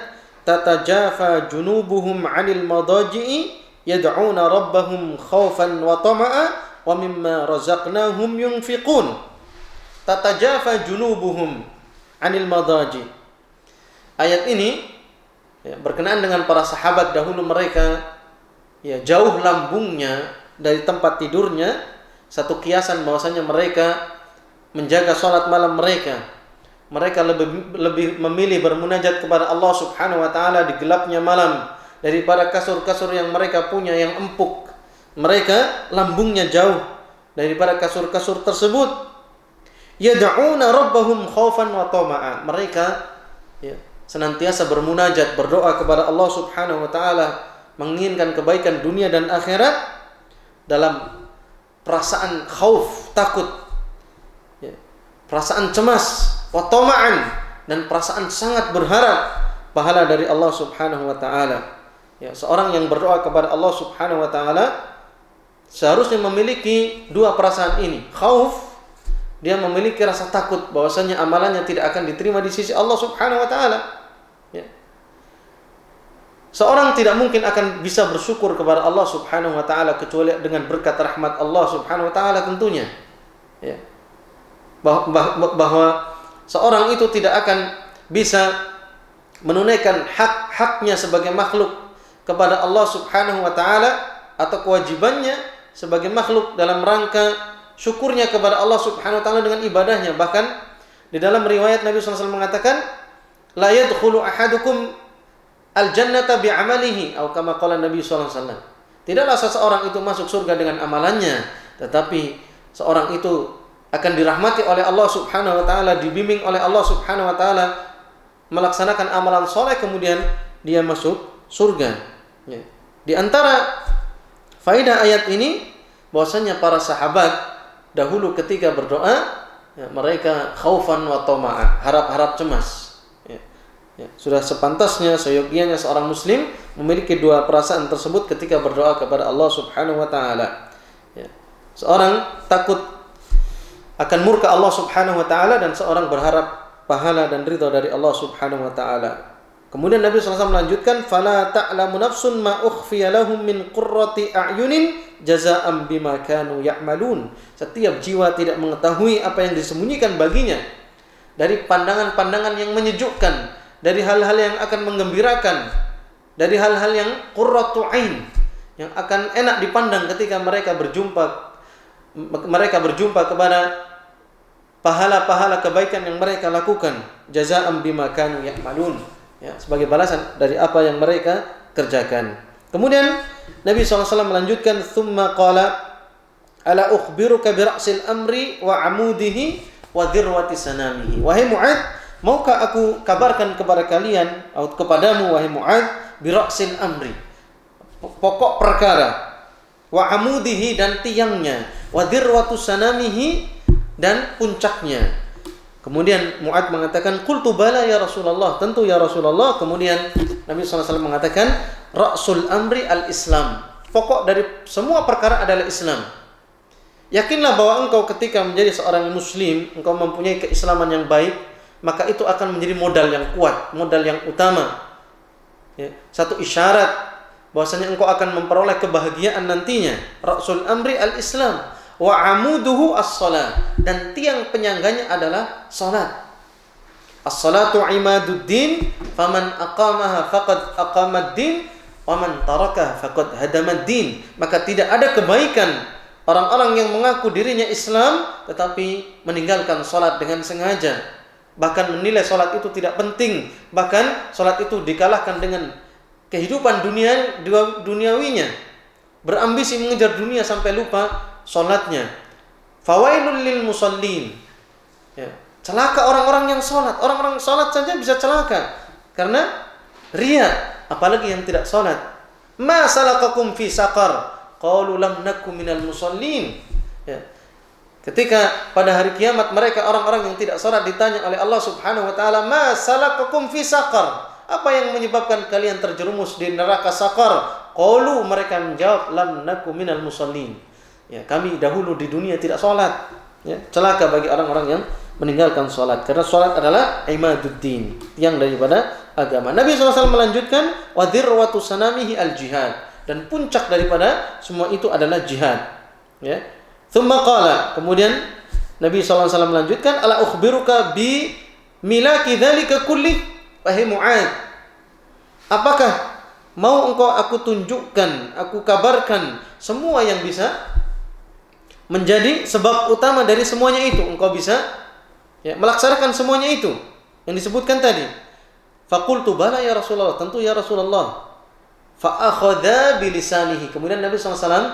tatajafa junubuhum 'anil madaji'i yad'una rabbahum khaufan wa tama'a wa mimma razaqnahum yunfiqun. Tatajafa junubuhum 'anil madaji. Ayat ini, ya, berkenaan dengan para sahabat dahulu, mereka, ya, jauh lambungnya dari tempat tidurnya. Satu kiasan bahwasanya mereka menjaga salat malam mereka. Mereka lebih memilih bermunajat kepada Allah Subhanahu wa taala di gelapnya malam daripada kasur-kasur yang mereka punya yang empuk. Mereka lambungnya jauh daripada kasur-kasur tersebut. Yad'una rabbahum khaufan wa tama'a. Mereka, ya, senantiasa bermunajat, berdoa kepada Allah Subhanahu wa taala, menginginkan kebaikan dunia dan akhirat dalam perasaan khauf, takut, ya, perasaan cemas, wa tama'an, dan perasaan sangat berharap pahala dari Allah Subhanahu wa taala. Ya, seorang yang berdoa kepada Allah Subhanahu wa taala seharusnya memiliki dua perasaan ini. Khauf, dia memiliki rasa takut bahwasanya amalannya tidak akan diterima di sisi Allah Subhanahu wa taala. Ya. Seorang tidak mungkin akan bisa bersyukur kepada Allah Subhanahu wa taala kecuali dengan berkat rahmat Allah Subhanahu wa taala tentunya. Ya. Bahwa seorang itu tidak akan bisa menunaikan hak-haknya sebagai makhluk kepada Allah Subhanahu wa taala atau kewajibannya sebagai makhluk dalam rangka syukurnya kepada Allah Subhanahu wa taala dengan ibadahnya. Bahkan di dalam riwayat Nabi SAW mengatakan, la yadkhulu ahadukum al-jannata bi'amalihi, atau kama qala Nabi SAW. Tidaklah seseorang itu masuk surga dengan amalannya, tetapi seorang itu akan dirahmati oleh Allah Subhanahu wa taala, dibimbing oleh Allah Subhanahu wa taala melaksanakan amalan soleh, kemudian dia masuk surga. Ya. Di antara faedah ayat ini bahwasanya para sahabat dahulu ketika berdoa, ya, mereka khaufan wa tama'a, harap-harap cemas. Ya. Ya. Sudah sepantasnya, seyogianya seorang muslim memiliki dua perasaan tersebut ketika berdoa kepada Allah Subhanahu wa taala. Ya. Seorang takut akan murka Allah Subhanahu wa taala dan seorang berharap pahala dan ridha dari Allah Subhanahu wa taala. Kemudian Nabi SAW melanjutkan, fala ta'lamu nafsun ma ukhfiya lahum min qurrati a'yunin jazaa'an bima kanu ya'malun. Setiap jiwa tidak mengetahui apa yang disembunyikan baginya dari pandangan-pandangan yang menyejukkan, dari hal-hal yang akan menggembirakan, dari hal-hal yang qurratu ain, yang akan enak dipandang ketika mereka berjumpa kepada pahala-pahala kebaikan yang mereka lakukan. Jazaa'an bima kanu ya'malun. Ya, sebagai balasan dari apa yang mereka kerjakan. Kemudian Nabi SAW melanjutkan, thumma qala ala ukhbiruka bi ra'sil amri wa amudihi wa dhirwati sanamihi. Wahai Mu'adz, maukah aku kabarkan kepada kalian atau kepadamu wahai Mu'adz, bi ra'sil amri, pokok perkara, wa amudihi, dan tiangnya, wa dhirwatu sanamihi, dan puncaknya. Kemudian Mu'adz mengatakan, qultu bala ya Rasulullah, tentu ya Rasulullah. Kemudian Nabi SAW mengatakan, ra'sul amri al-Islam, pokok dari semua perkara adalah Islam. Yakinlah bahwa engkau ketika menjadi seorang muslim, engkau mempunyai keislaman yang baik, maka itu akan menjadi modal yang kuat, modal yang utama. Ya, satu isyarat bahwasanya engkau akan memperoleh kebahagiaan nantinya. Ra'sul amri al-Islam wa amuduhu as-shalah, dan tiang penyangganya adalah salat. As-salatu imaduddin, faman aqamaha faqad aqamaddin, wa man tarakaha faqad hadamaddin. Maka tidak ada kebaikan orang-orang yang mengaku dirinya Islam tetapi meninggalkan salat dengan sengaja, bahkan menilai salat itu tidak penting, bahkan salat itu dikalahkan dengan kehidupan duniawinya, berambisi mengejar dunia sampai lupa salatnya. Fawailul lil musallin. Ya, celaka orang-orang yang salat. Orang-orang salat saja bisa celaka karena riya, apalagi yang tidak salat. Ma salakakum fi saqar? Qalu lam nakum minal musallin. Ya. Ketika pada hari kiamat mereka orang-orang yang tidak salat ditanya oleh Allah Subhanahu wa taala, "Ma salakakum fi saqar?" Apa yang menyebabkan kalian terjerumus di neraka saqar? Qalu, mereka menjawab, "Lam nakum minal musallin." Ya, kami dahulu di dunia tidak salat. Ya, celaka bagi orang-orang yang meninggalkan salat, karena salat adalah imaduddin, tiang daripada agama. Nabi SAW melanjutkan, wa dzirwatu sanamihi al-jihad, dan puncak daripada semua itu adalah jihad. Ya. Tsumma qala, kemudian Nabi SAW melanjutkan, ala ukhbiruka bi milaki dzalika kulli, wahai Mu'adz, apakah mau engkau aku tunjukkan, aku kabarkan semua yang bisa menjadi sebab utama dari semuanya itu, engkau bisa ya, melaksanakan semuanya itu yang disebutkan tadi. Faqultu bala ya Rasulullah, tentu ya Rasulullah. Fa akhadha bilisanihi, kemudian Nabi SAW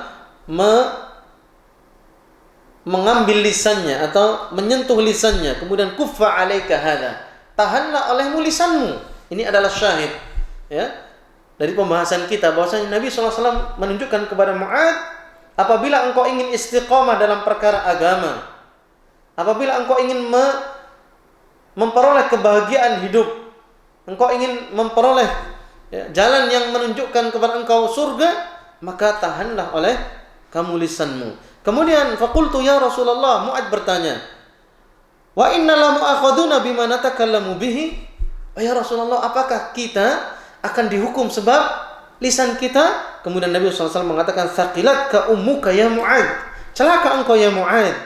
mengambil lisannya atau menyentuh lisannya, kemudian kuffa alaika hadha, tahanlah olehmu lisanmu. Ini adalah syahid ya dari pembahasan kita, bahwasanya Nabi SAW menunjukkan kepada Mu'adz, apabila engkau ingin istiqamah dalam perkara agama, apabila engkau ingin memperoleh kebahagiaan hidup, engkau ingin memperoleh ya, jalan yang menunjukkan kepada engkau surga, maka tahanlah oleh kamu lisanmu. Kemudian faqultu ya Rasulullah, Mu'adz bertanya, wa inna la mu'akhaduna bima natakallamu bihi? Ya Rasulullah, apakah kita akan dihukum sebab lisan kita? Kemudian Nabi SAW mengatakan, thaqilatka ummuka ya Mu'adz, celaka engkau ya Mu'adz.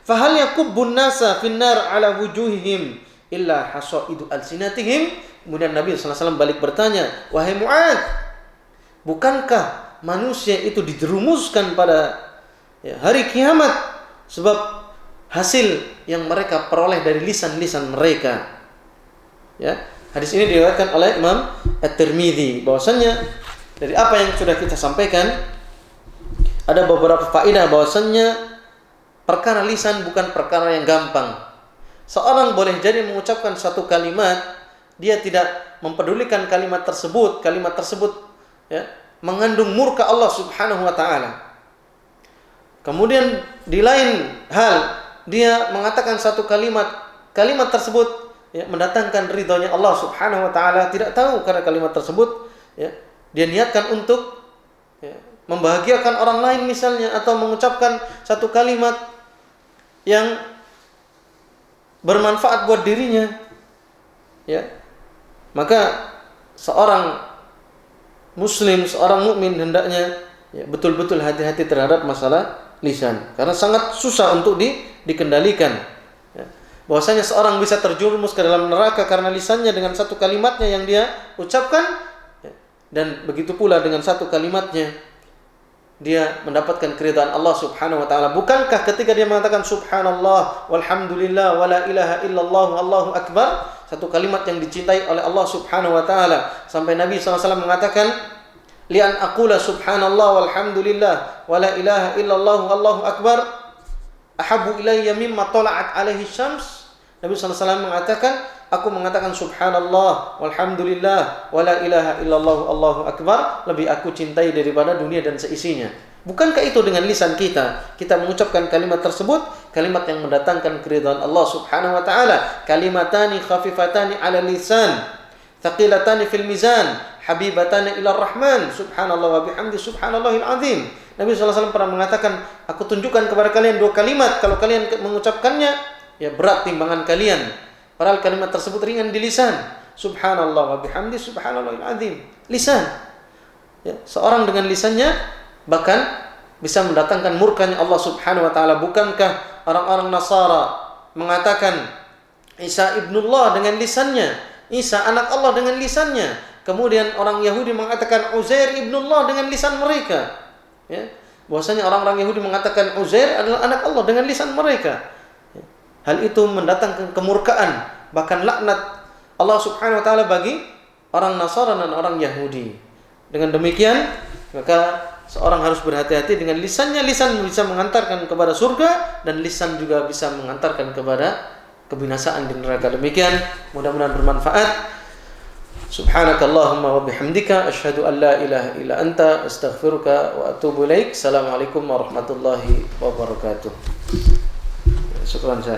Fahal yakubbun nasa finnar ala wujuhihim illa hasaidu alsinatihim? Kemudian Nabi SAW balik bertanya, wahai Mu'adz, bukankah manusia itu dijerumuskan pada ya, hari kiamat sebab hasil yang mereka peroleh dari lisan-lisan mereka? Ya, hadis ini diriwayatkan oleh Imam At-Tirmidzi. Bahwasanya dari apa yang sudah kita sampaikan ada beberapa faedah, bahwasanya perkara lisan bukan perkara yang gampang. Seorang boleh jadi mengucapkan satu kalimat, dia tidak mempedulikan kalimat tersebut ya, mengandung murka Allah Subhanahu wa taala. Kemudian di lain hal dia mengatakan satu kalimat tersebut ya, mendatangkan ridhonya Allah Subhanahu wa taala, tidak tahu karena kalimat tersebut ya, dia niatkan untuk ya, membahagiakan orang lain misalnya, atau mengucapkan satu kalimat yang bermanfaat buat dirinya ya, maka seorang muslim, seorang mukmin hendaknya ya, betul-betul hati-hati terhadap masalah lisan, karena sangat susah untuk dikendalikan ya. Bahwasanya seorang bisa terjerumus ke dalam neraka karena lisannya dengan satu kalimatnya yang dia ucapkan, dan begitu pula dengan satu kalimatnya dia mendapatkan keridhaan Allah Subhanahu wa taala. Bukankah ketika dia mengatakan subhanallah walhamdulillah wala ilaha illallah wallahu akbar, satu kalimat yang dicintai oleh Allah Subhanahu wa taala, sampai Nabi SAW mengatakan, li an aqula subhanallah walhamdulillah wala ilaha illallah wallahu akbar ahabbu ilayya mimma tala'at alaihi syams. Nabi SAW mengatakan, aku mengatakan subhanallah walhamdulillah wala ilaha illallah allahu akbar lebih aku cintai daripada dunia dan seisinya. Bukankah itu dengan lisan kita mengucapkan kalimat tersebut, kalimat yang mendatangkan keridhaan Allah Subhanahu wa taala, kalimatani khafifatani ala lisan thaqilatani fil mizan habibatani ila rahman subhanallah wa bihamdi subhanallahil azim. Nabi SAW pernah mengatakan, aku tunjukkan kepada kalian dua kalimat, kalau kalian mengucapkannya ya berat timbangan kalian, padahal kalimat tersebut ringan di lisan. Subhanallah wa bihamdi subhanallahil azim. Lisan ya, seorang dengan lisannya bahkan bisa mendatangkan murkanya Allah Subhanahu wa taala. Bukankah orang-orang Nasara mengatakan Isa ibnullah dengan lisannya, Isa anak Allah dengan lisannya. Kemudian orang Yahudi mengatakan Uzair ibnullah dengan lisan mereka. Ya. Bahwasanya orang-orang Yahudi mengatakan Uzair adalah anak Allah dengan lisan mereka. Hal itu mendatangkan kemurkaan, bahkan laknat Allah Subhanahu wa taala bagi orang Nasara dan orang Yahudi. Dengan demikian, maka seorang harus berhati-hati dengan lisannya. Lisan bisa mengantarkan kepada surga dan lisan juga bisa mengantarkan kepada kebinasaan di neraka. Demikian, mudah-mudahan bermanfaat. Subhanakallahumma wa bihamdika asyhadu an la ilaha illa anta astaghfiruka wa atubu ilaik. Assalamualaikum warahmatullahi wabarakatuh. Syukran.